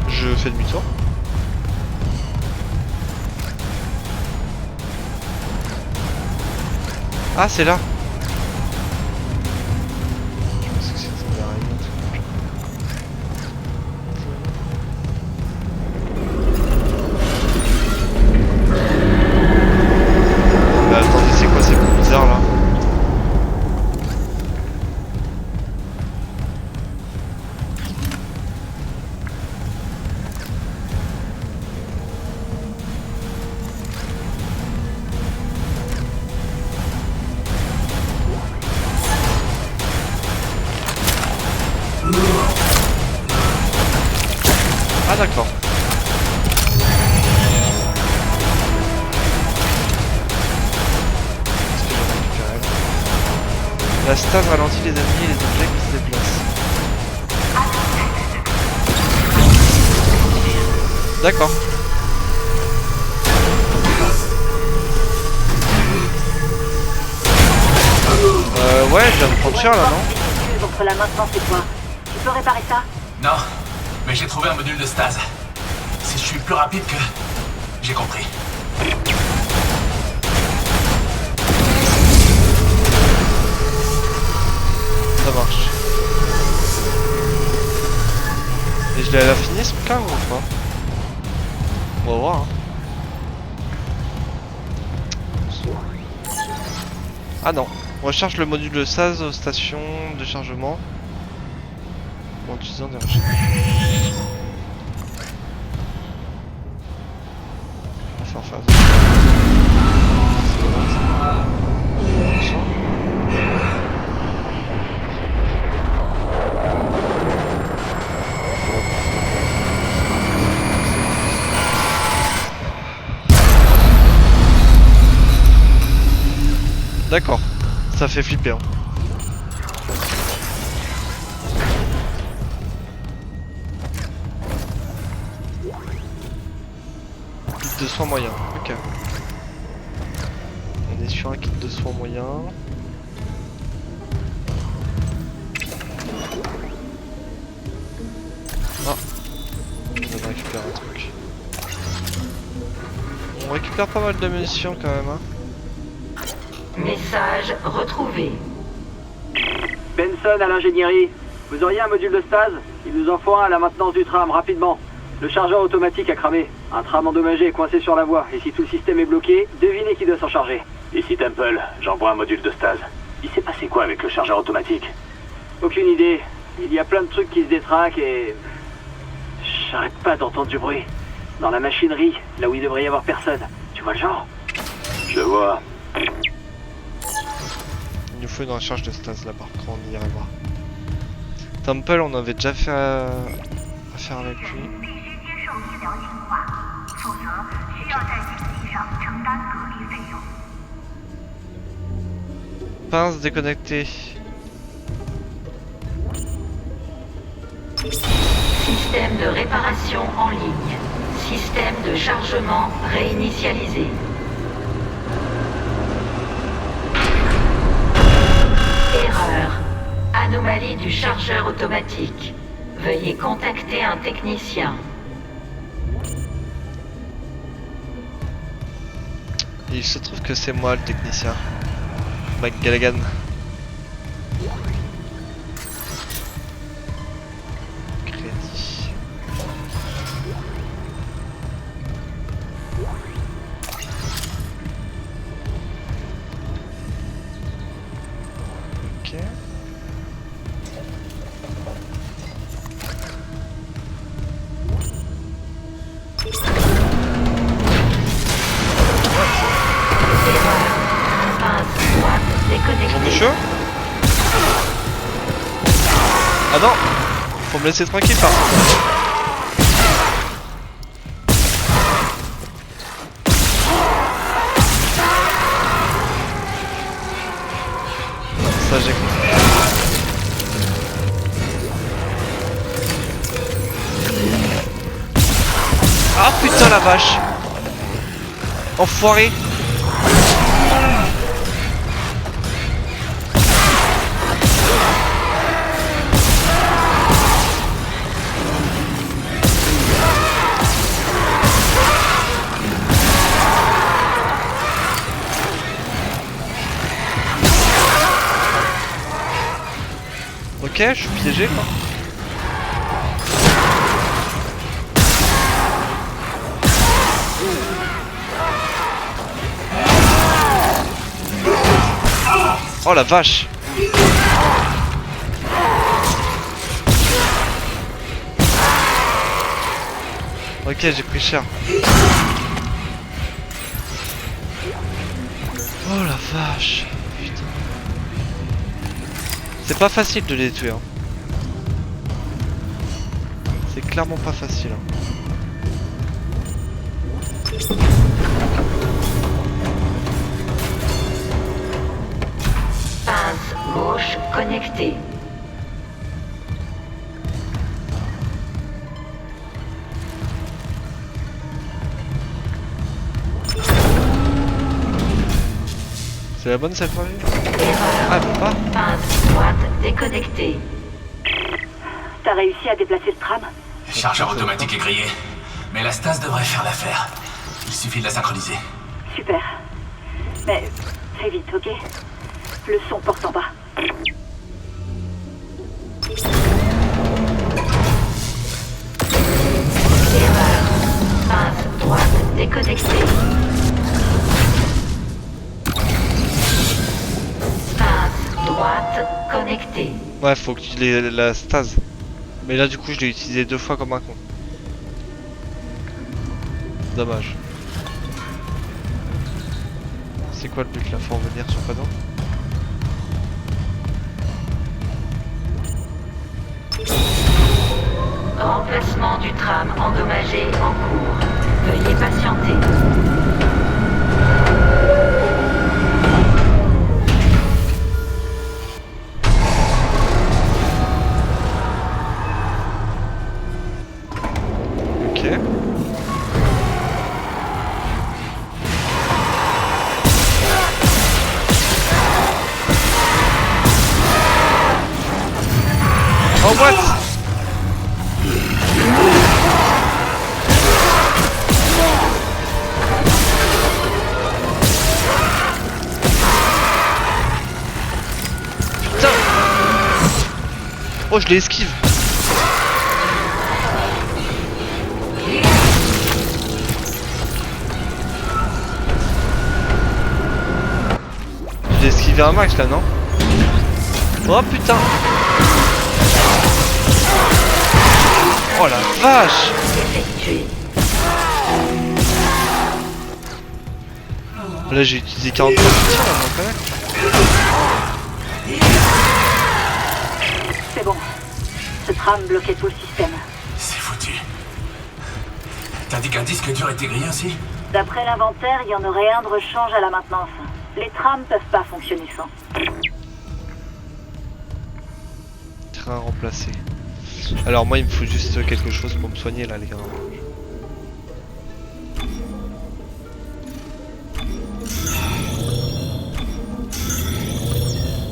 Je fais demi-tour. Ah, c'est là. Je pensais que c'était derrière un truc. Mais attendez, c'est quoi ces bruits bizarres là? Ah d'accord. Qu'est-ce que j'ai récupéré là? La stase ralentit les ennemis et les objets qui se déplacent. D'accord. Ouais, je viens de prendre cher là, non? Entre la maintenance et toi. Tu peux réparer ça? Non, mais j'ai trouvé un module de stase. Si je suis plus rapide que... J'ai compris. Ça marche. Et je l'ai à la finie ce cas ou pas? On va voir. Hein. Ah non. On recharge le module de SAS aux stations de chargement. En utilisant des recherches. On va faire phase. D'accord, ça fait flipper. Hein. Kit de soins moyen, ok. On est sur un kit de soins moyen. Ah, on va récupérer un truc. On récupère pas mal de munitions quand même. Hein. Message retrouvé. Benson à l'ingénierie. Vous auriez un module de stase? Il nous en faut un à la maintenance du tram, rapidement. Le chargeur automatique a cramé. Un tram endommagé est coincé sur la voie. Et si tout le système est bloqué, devinez qui doit s'en charger. Ici Temple, j'envoie un module de stase. Il s'est passé quoi avec le chargeur automatique? Aucune idée. Il y a plein de trucs qui se détraquent et... J'arrête pas d'entendre du bruit. Dans la machinerie, là où il devrait y avoir personne. Tu vois le genre? Je vois. Il nous faut une recharge de stase là par contre, on ira voir. Temple, on avait déjà fait affaire avec lui. Pince déconnectée. Système de réparation en ligne. Système de chargement réinitialisé. Erreur. Anomalie du chargeur automatique. Veuillez contacter un technicien. Et il se trouve que c'est moi le technicien. Mike Gallagher. Bonjour monsieur. Ah non, faut me laisser tranquille par contre. Ça j'ai compris. Ah putain la vache. Enfoiré. Ok, je suis piégé quoi. Oh la vache. Ok, j'ai pris cher. Oh la vache. Putain. C'est pas facile de les tuer. Hein. C'est clairement pas facile. Hein. Pince gauche connectée. C'est la bonne cette fois? Erreur. Ah bon pas. Pince droite déconnectée. T'as réussi à déplacer le tram? Le chargeur automatique est grillé. Mais la stase devrait faire l'affaire. Il suffit de la synchroniser. Super. Mais fais vite, ok? Le son porte en bas. Erreur. Pince droite déconnectée. Pince droite connectée. Ouais, faut que tu aies la stase. Mais là du coup je l'ai utilisé 2 fois comme un con. Dommage. C'est quoi le but là? Faut revenir sur panneau. Remplacement du tram endommagé en cours. Veuillez patienter. Ok. Oh what? Putain. Oh je l'ai esquive. Je l'ai esquivé un max là non? Oh putain. Oh la vache! Effectué. Là j'ai utilisé 40 points de tir là, quand même. C'est bon. Ce tram bloquait tout le système. C'est foutu. T'as dit qu'un disque dur était grillé aussi? D'après l'inventaire, il y en aurait un de rechange à la maintenance. Les trams peuvent pas fonctionner sans. Train remplacé. Alors moi il me faut juste quelque chose pour me soigner là les gars.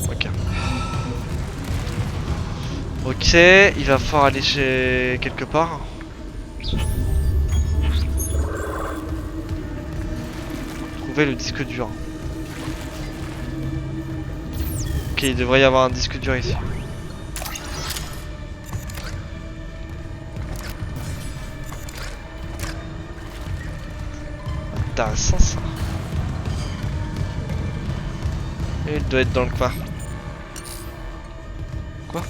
Ok. Ok, il va falloir aller chez quelque part. Trouver le disque dur. Ok, il devrait y avoir un disque dur ici. Intéressant ça. Et il doit être dans le coin. Quoi?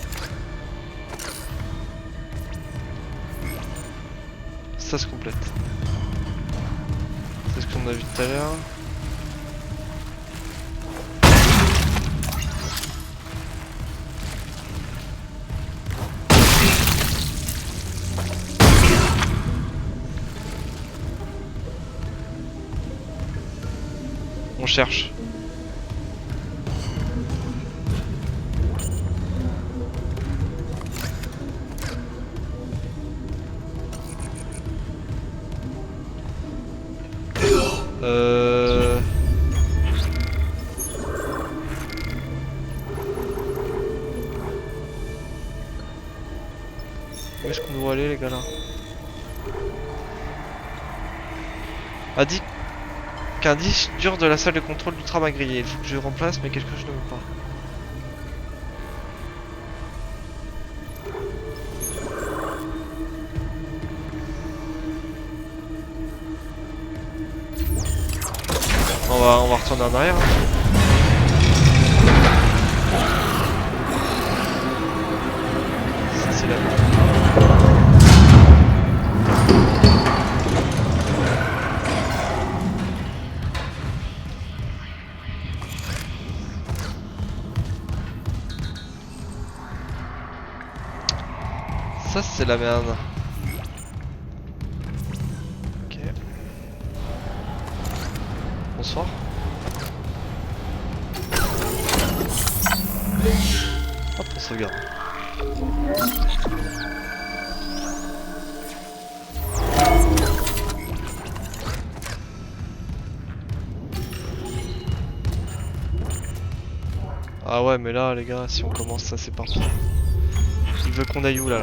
Ça se complète. C'est ce qu'on a vu tout à l'heure. On cherche. Où est-ce qu'on doit aller les gars là? A dit qu'un disque dur de la salle de contrôle du tram a grillé. Il faut que je le remplace mais quelque chose ne veut pas. On va retourner en arrière. Ça c'est la merde. Ça c'est la merde. Ok. Bonsoir. Hop, on sauvegarde. Ah ouais mais là les gars, si on commence ça c'est parti. Il veut qu'on aille où là?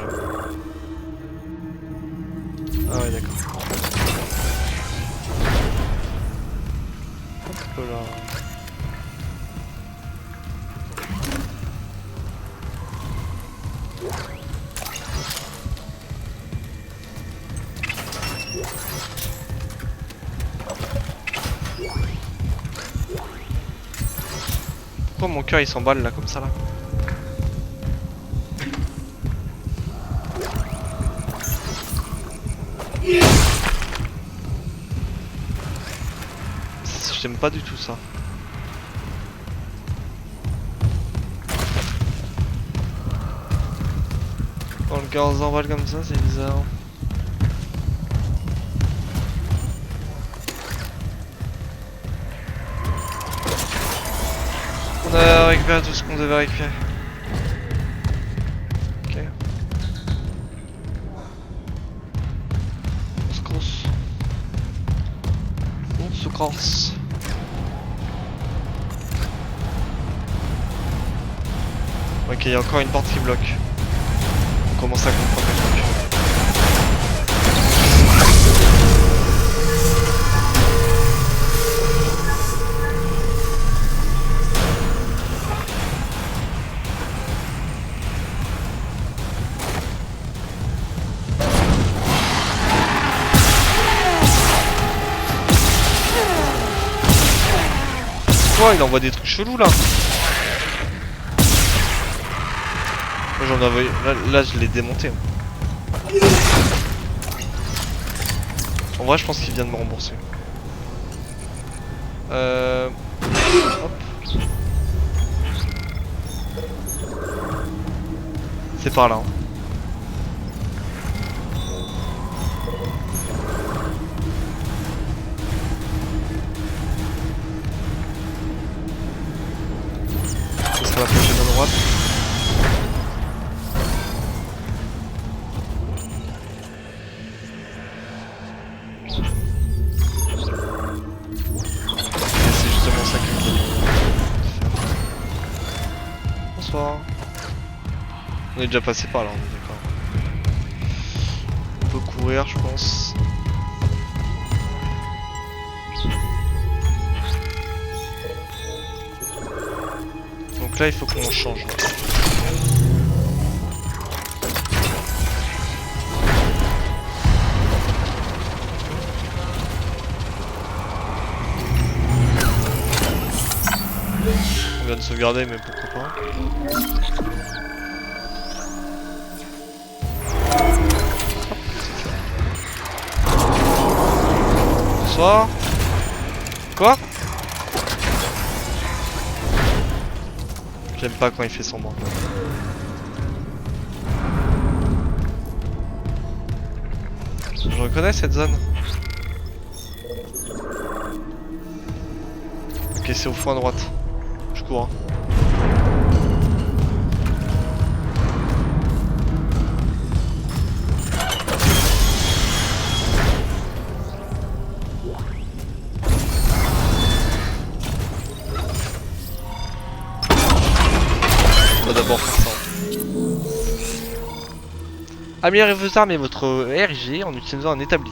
Ah ouais d'accord. Hop là. Pourquoi mon cœur il s'emballe là comme ça là? J'aime pas du tout ça. Quand le gars s'emballe comme ça, c'est bizarre. On a récupéré tout ce qu'on devait récupérer. Ok. On se crosse. On se crosse. Ok, il y a encore une porte qui bloque. On commence à comprendre le truc. Quoi, il envoie des trucs chelous là. J'en avais... Là je l'ai démonté. En vrai je pense qu'il vient de me rembourser. Hop. C'est par là. Hein. Ce sera la prochaine à droite. On est déjà passé par là, on est d'accord. On peut courir, je pense. Donc là, il faut qu'on change. On vient de sauvegarder, mais pourquoi pas. Bonsoir. Quoi? J'aime pas quand il fait sombre. Je reconnais cette zone. Ok, c'est au fond à droite. Je cours. Hein. On va d'abord faire ça. Améliorez vos armes et votre RG en utilisant un établi.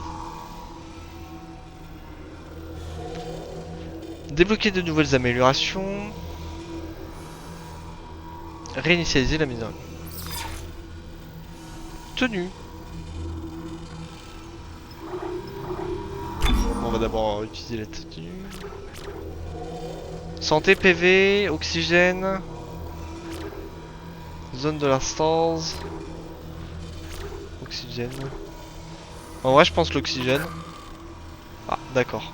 Débloquer de nouvelles améliorations. Réinitialiser la mise en œuvre. Tenue. On va d'abord utiliser la tenue. Santé, PV, oxygène. Zone de la stars. Oxygène. En vrai, je pense l'oxygène. Ah, d'accord.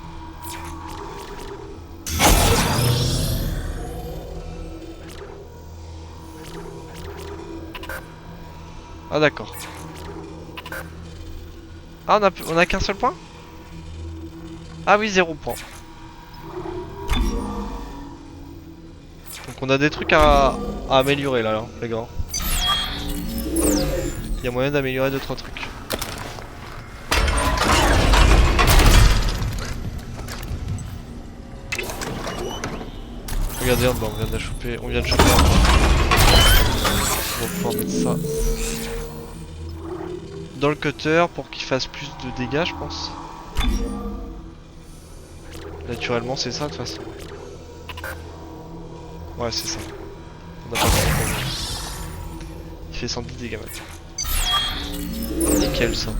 Ah, d'accord. Ah, on a qu'un seul point? Ah oui, 0 point. Donc on a des trucs à améliorer là, les gars. Il y a moyen d'améliorer 2-3 trucs. Regardez, on vient de choper, on vient de choper un point. On va pouvoir mettre ça dans le cutter pour qu'il fasse plus de dégâts, je pense. Naturellement, c'est ça de toute façon. Ouais, c'est ça. On a pas de problème. Il fait 110 dégâts maintenant. Nickel ça.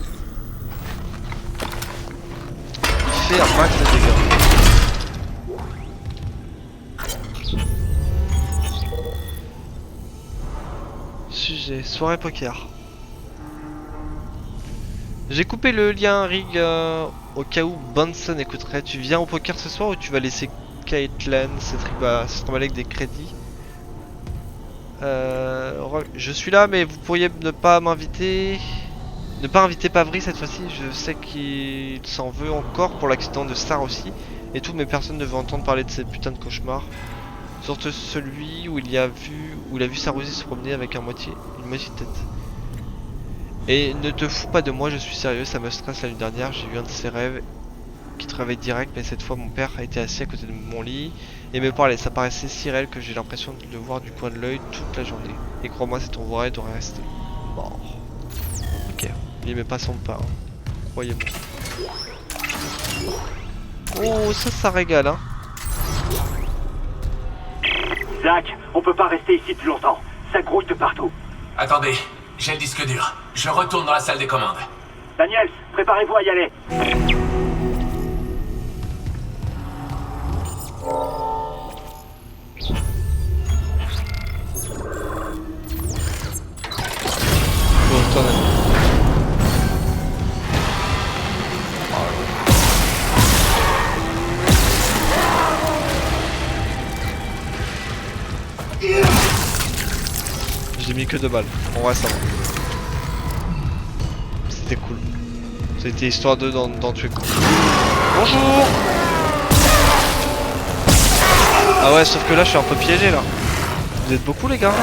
Il fait un max de dégâts. Sujet, soirée poker. J'ai coupé le lien rig au cas où Benson écouterait. Tu viens au poker ce soir ou tu vas laisser Caitlin se trimballer avec des crédits? Je suis là, mais vous pourriez ne pas m'inviter. Ne pas inviter Pavri cette fois-ci. Je sais qu'il s'en veut encore pour l'accident de Star aussi. Et toutes mes personnes ne veulent entendre parler de ces putains de cauchemars. Surtout celui où il a vu Sarouzi se promener avec une moitié de tête. Et ne te fous pas de moi, je suis sérieux, ça me stresse. La nuit dernière, j'ai eu un de ces rêves qui te réveille direct, mais cette fois mon père a été assis à côté de mon lit et me parlait. Ça paraissait si réel que j'ai l'impression de le voir du coin de l'œil toute la journée. Et crois-moi, c'est ton vrai devrait rester mort. Ok, il aimait pas son pain, hein. Croyez-moi. Oh, ça régale, hein. Zach, on peut pas rester ici plus longtemps. Ça grouille de partout. Attendez, j'ai le disque dur. Je retourne dans la salle des commandes. Daniels, préparez-vous à y aller. J'ai mis que 2 balles. En vrai, ça va. C'était cool. C'était histoire de d'en tuer quoi. Bonjour. Ah ouais, sauf que là, je suis un peu piégé là. Vous êtes beaucoup les gars.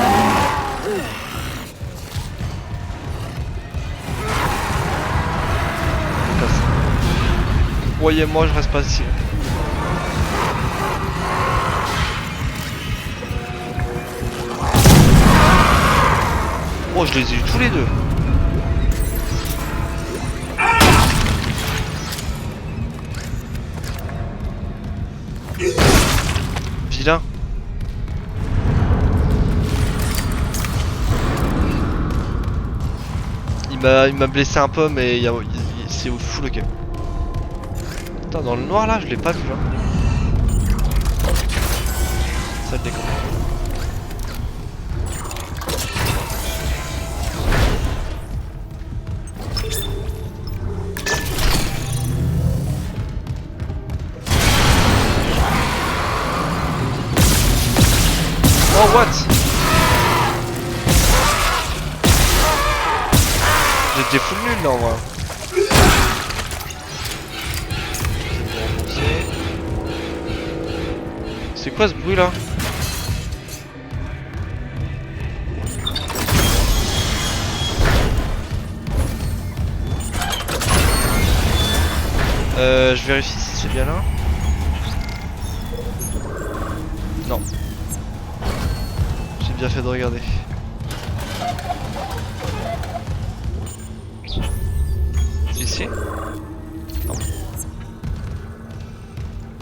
Croyez-moi, je reste pas ici. Oh, je les ai eu tous les deux. Vilain. Il m'a blessé un peu, mais c'est fou le game. Attends, dans le noir là, je l'ai pas vu là. Ça le déconne. Oh what? J'étais full nul là en vrai. C'est quoi ce bruit là? Je vérifie si c'est bien là. Non. J'ai bien fait de regarder. C'est ici? Non.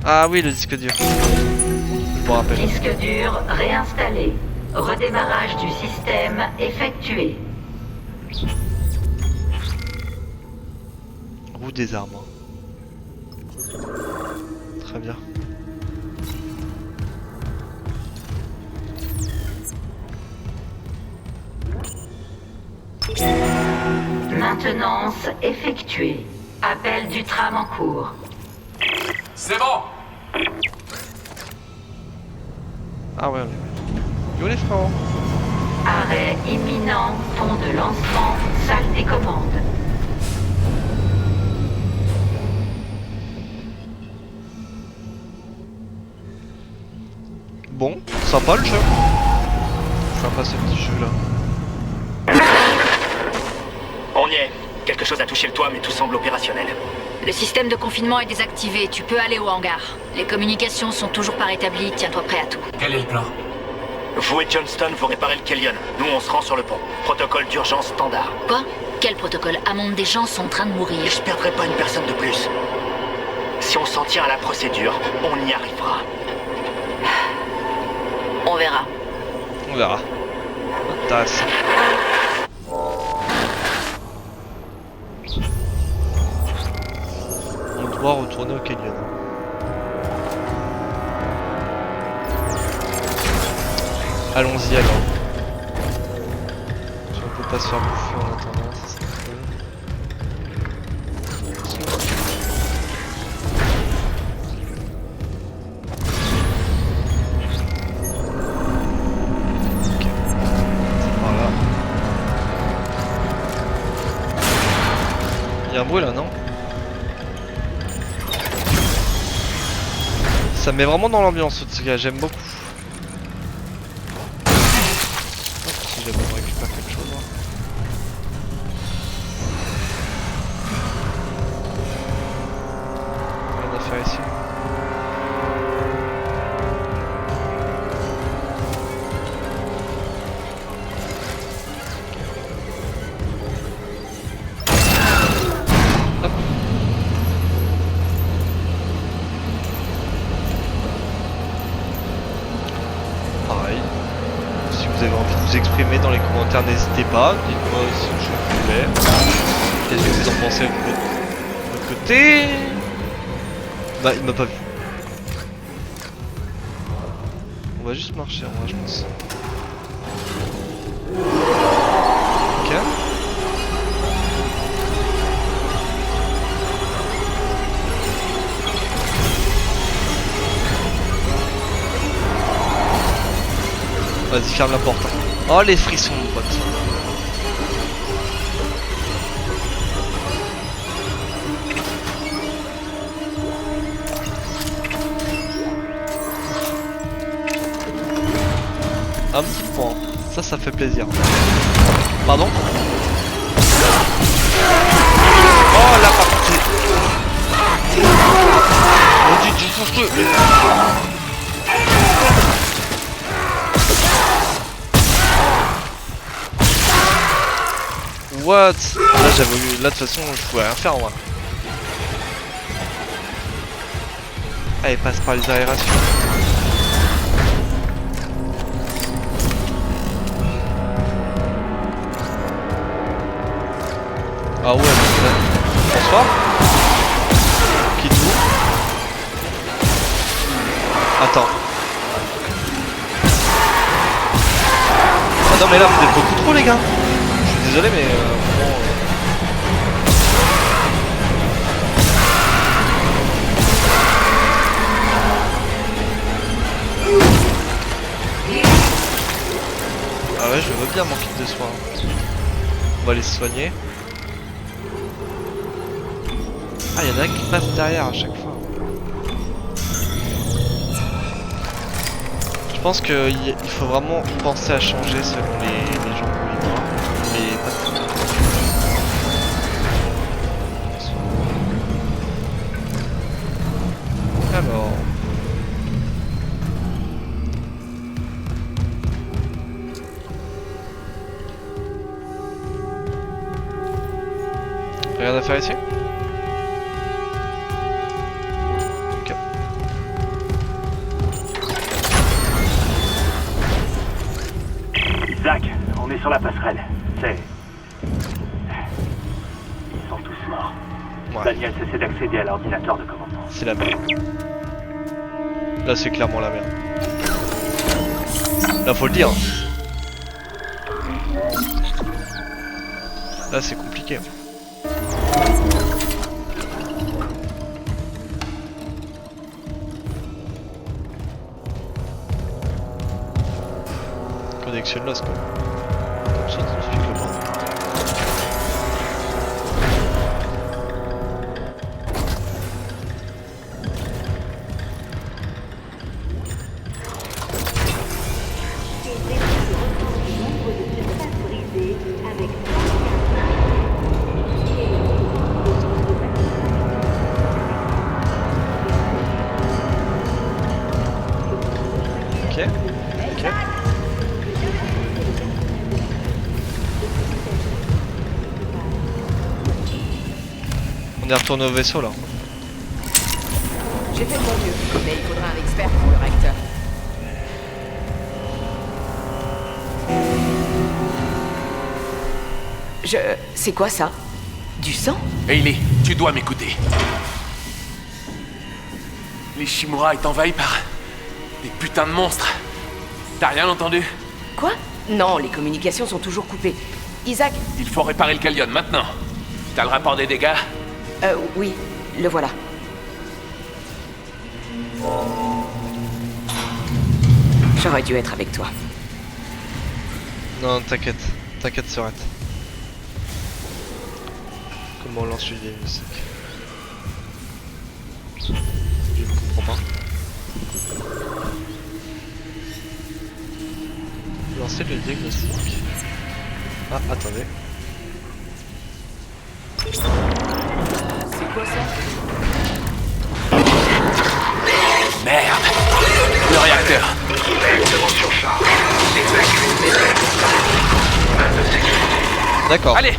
Ah oui, le disque dur. Je me rappelle. Disque dur réinstallé. Redémarrage du système effectué. Roue des arbres. Très bien. Maintenance effectuée. Appel du tram en cours. C'est bon. Ah ouais. Yo les frérots. Arrêt imminent, pont de lancement, salle des commandes. Bon, sympa le jeu. Sympa ce petit jeu là. On y est. Quelque chose a touché le toit, mais tout semble opérationnel. Le système de confinement est désactivé, tu peux aller au hangar. Les communications sont toujours pas rétablies, tiens-toi prêt à tout. Quel est le plan? Vous et Johnston, vous réparez le Kellion. Nous, on se rend sur le pont. Protocole d'urgence standard. Quoi? Quel protocole? Amon, des gens sont en train de mourir. Et je perdrai pas une personne de plus. Si on s'en tient à la procédure, on y arrivera. On verra. On verra. Tasse. On doit retourner au Kellion. Allons-y alors. Si on peut pas se faire bouffer en attendant, ça serait cool. Ok. C'est par là. Il y a un bruit là, non? Ça me met vraiment dans l'ambiance, ce gars, j'aime beaucoup. Si jamais on récupère quelque chose. Hein. Rien à faire ici. Hop. Pareil. Si vous avez envie de vous exprimer dans les commentaires, n'hésitez pas. Dites-moi si je fais. Qu'est-ce que vous en pensez de votre côté? Bah, il m'a pas vu. On va juste marcher en vrai, je pense. Ok. Vas-y, ferme la porte. Oh, les frissons, mon pote. Un petit point. Ça fait plaisir. Pardon? Oh, la partie. Oh, du fonce-le. What? Là j'avais eu. Là de toute façon je pouvais rien faire moi. Ah, il passe par les aérations. Ah ouais, bonsoir. Quitte-vous. Attends. Ah non mais là vous êtes beaucoup trop les gars. Je suis désolé mais Ah ouais, je veux bien mon kit de soins. On va les soigner. Ah, il y en a un qui passe derrière à chaque fois. Je pense qu'il faut vraiment penser à changer selon les gens qu'on y voit, mais pas tout. Alors... Rien à faire ici? Ok. Zach, on est sur la passerelle. C'est... Ils sont tous morts. Ouais. Daniel essaie d'accéder à l'ordinateur de commandement. C'est la merde. Là c'est clairement la merde. Là faut le dire. Là c'est compliqué. Connection lost quoi. Comme ça tu expliques le bordel. On est retourné au vaisseau là. J'ai fait de mon mieux, mais il faudra un expert pour le réacteur. C'est quoi ça? Du sang? Hayley, tu dois m'écouter. L'Ishimura est envahi par des putains de monstres. T'as rien entendu? Quoi? Non, les communications sont toujours coupées. Isaac? Il faut réparer le Kellion maintenant. T'as le rapport des dégâts? Oui, le voilà. J'aurais dû être avec toi. Non, t'inquiète. T'inquiète, Sorette. Comment on lance le diagnostic? Je ne comprends pas. Lancer le diagnostic. Ah, attendez. C'est quoi ça? Merde! Le réacteur! D'accord. Allez!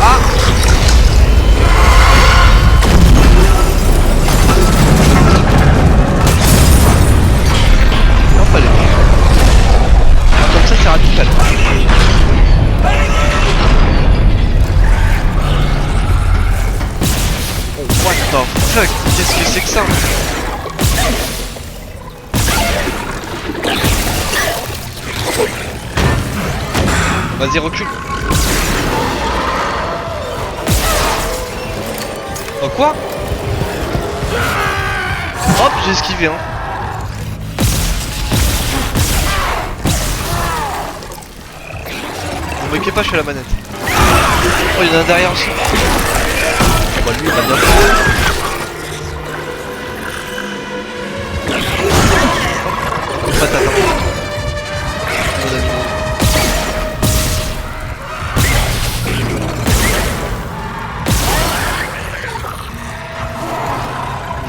Ah! Non, pas les comme ça, c'est radical. Oh, what the fuck? Qu'est-ce que c'est que ça? Vas-y, recule. Oh quoi? Hop, j'ai esquivé hein. Vous m'inquiétez pas, je suis à la manette. Oh, il y en a un derrière aussi. Oh bah lui, il va bien. Patate. Mon ami.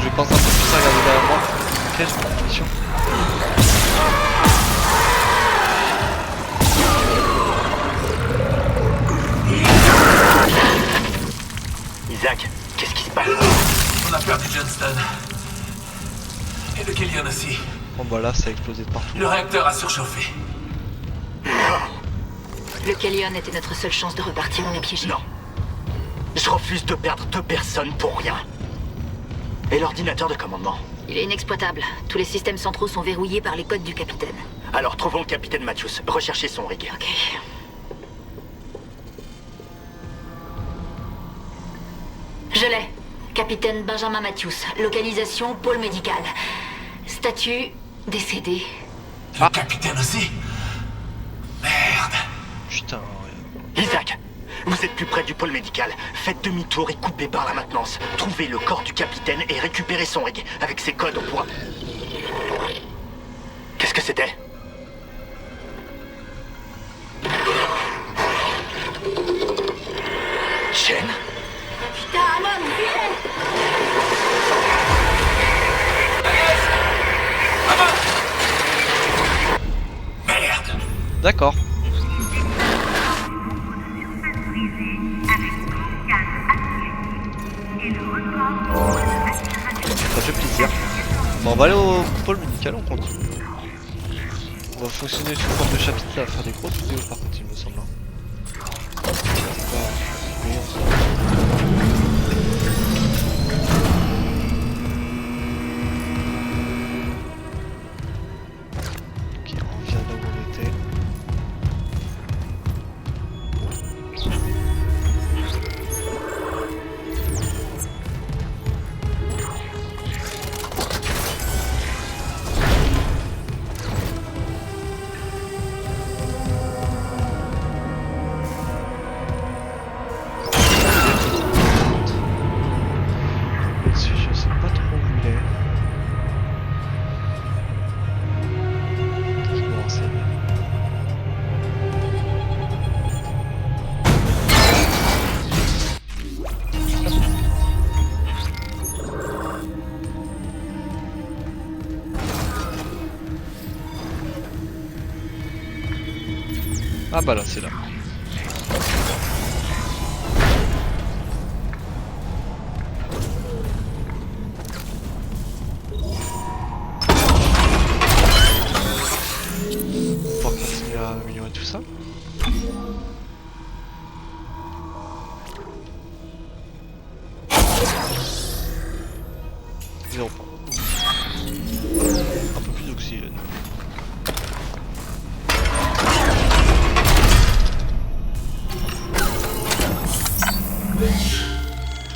Je pense un peu plus à regarder derrière moi. Ok, j'ai pas de mission. Isaac, qu'est-ce qui se passe? On a perdu Johnston. Et le Kellion aussi. Bon bah là, ça a explosé de partout. Le réacteur a surchauffé. Le Kellion était notre seule chance de repartir, on est piégé. Non. Je refuse de perdre 2 personnes pour rien. Et l'ordinateur de commandement? Il est inexploitable. Tous les systèmes centraux sont verrouillés par les codes du capitaine. Alors trouvons le capitaine Matthews. Recherchez son rig. Ok. Je l'ai. Capitaine Benjamin Matthews. Localisation pôle médical. Statut décédé. Le capitaine aussi? Merde. Putain. Isaac, Vous êtes plus près du pôle médical. Faites demi-tour et coupez par la maintenance. Trouvez le corps du capitaine et récupérez son rig. Avec ses codes, on pourra... Qu'est-ce que c'était? Chen? Putain, Amon, viens! Merde! D'accord. Ça fait plaisir. Bon, on va aller au pôle médical, on continue. On va fonctionner sous forme de chapitre, ça va faire des grosses vidéos par contre, il me semble. Ok, on revient là où on était. Je sais pas trop où il est. Je me renseigne. Ah bah là c'est là. Pour continuer à améliorer tout ça. Zéro point. Un peu plus d'oxygène.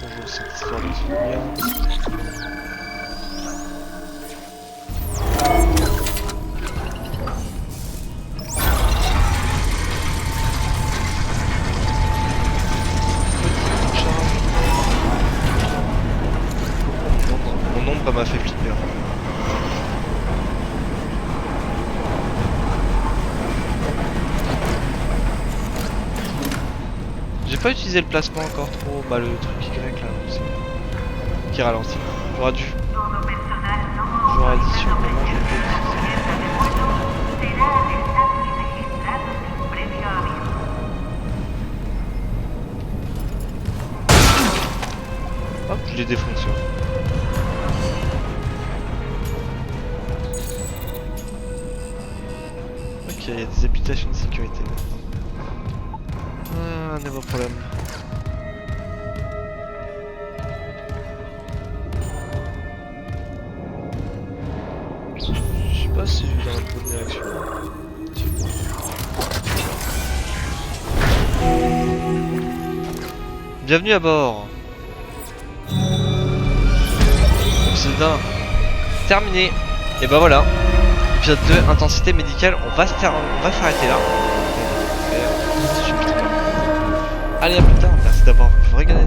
Toujours cette histoire de souvenir. Mon ombre m'a fait flipper. J'ai pas utilisé le placement encore trop, bah le truc Y là aussi. Qui ralentit. J'aurais dû. J'aurais dit sur le moment je l'ai pas utilisé. Hop, je l'ai défoncé. Ok, il y a des habitations de sécurité là. Ah, un nouveau problème. Je sais pas si je vais dans la bonne direction. Bienvenue à bord. Épisode 1 terminé. Et bah voilà. Épisode 2, intensité médicale. On va s'arrêter là. Allez, à plus tard. Merci d'avoir regardé.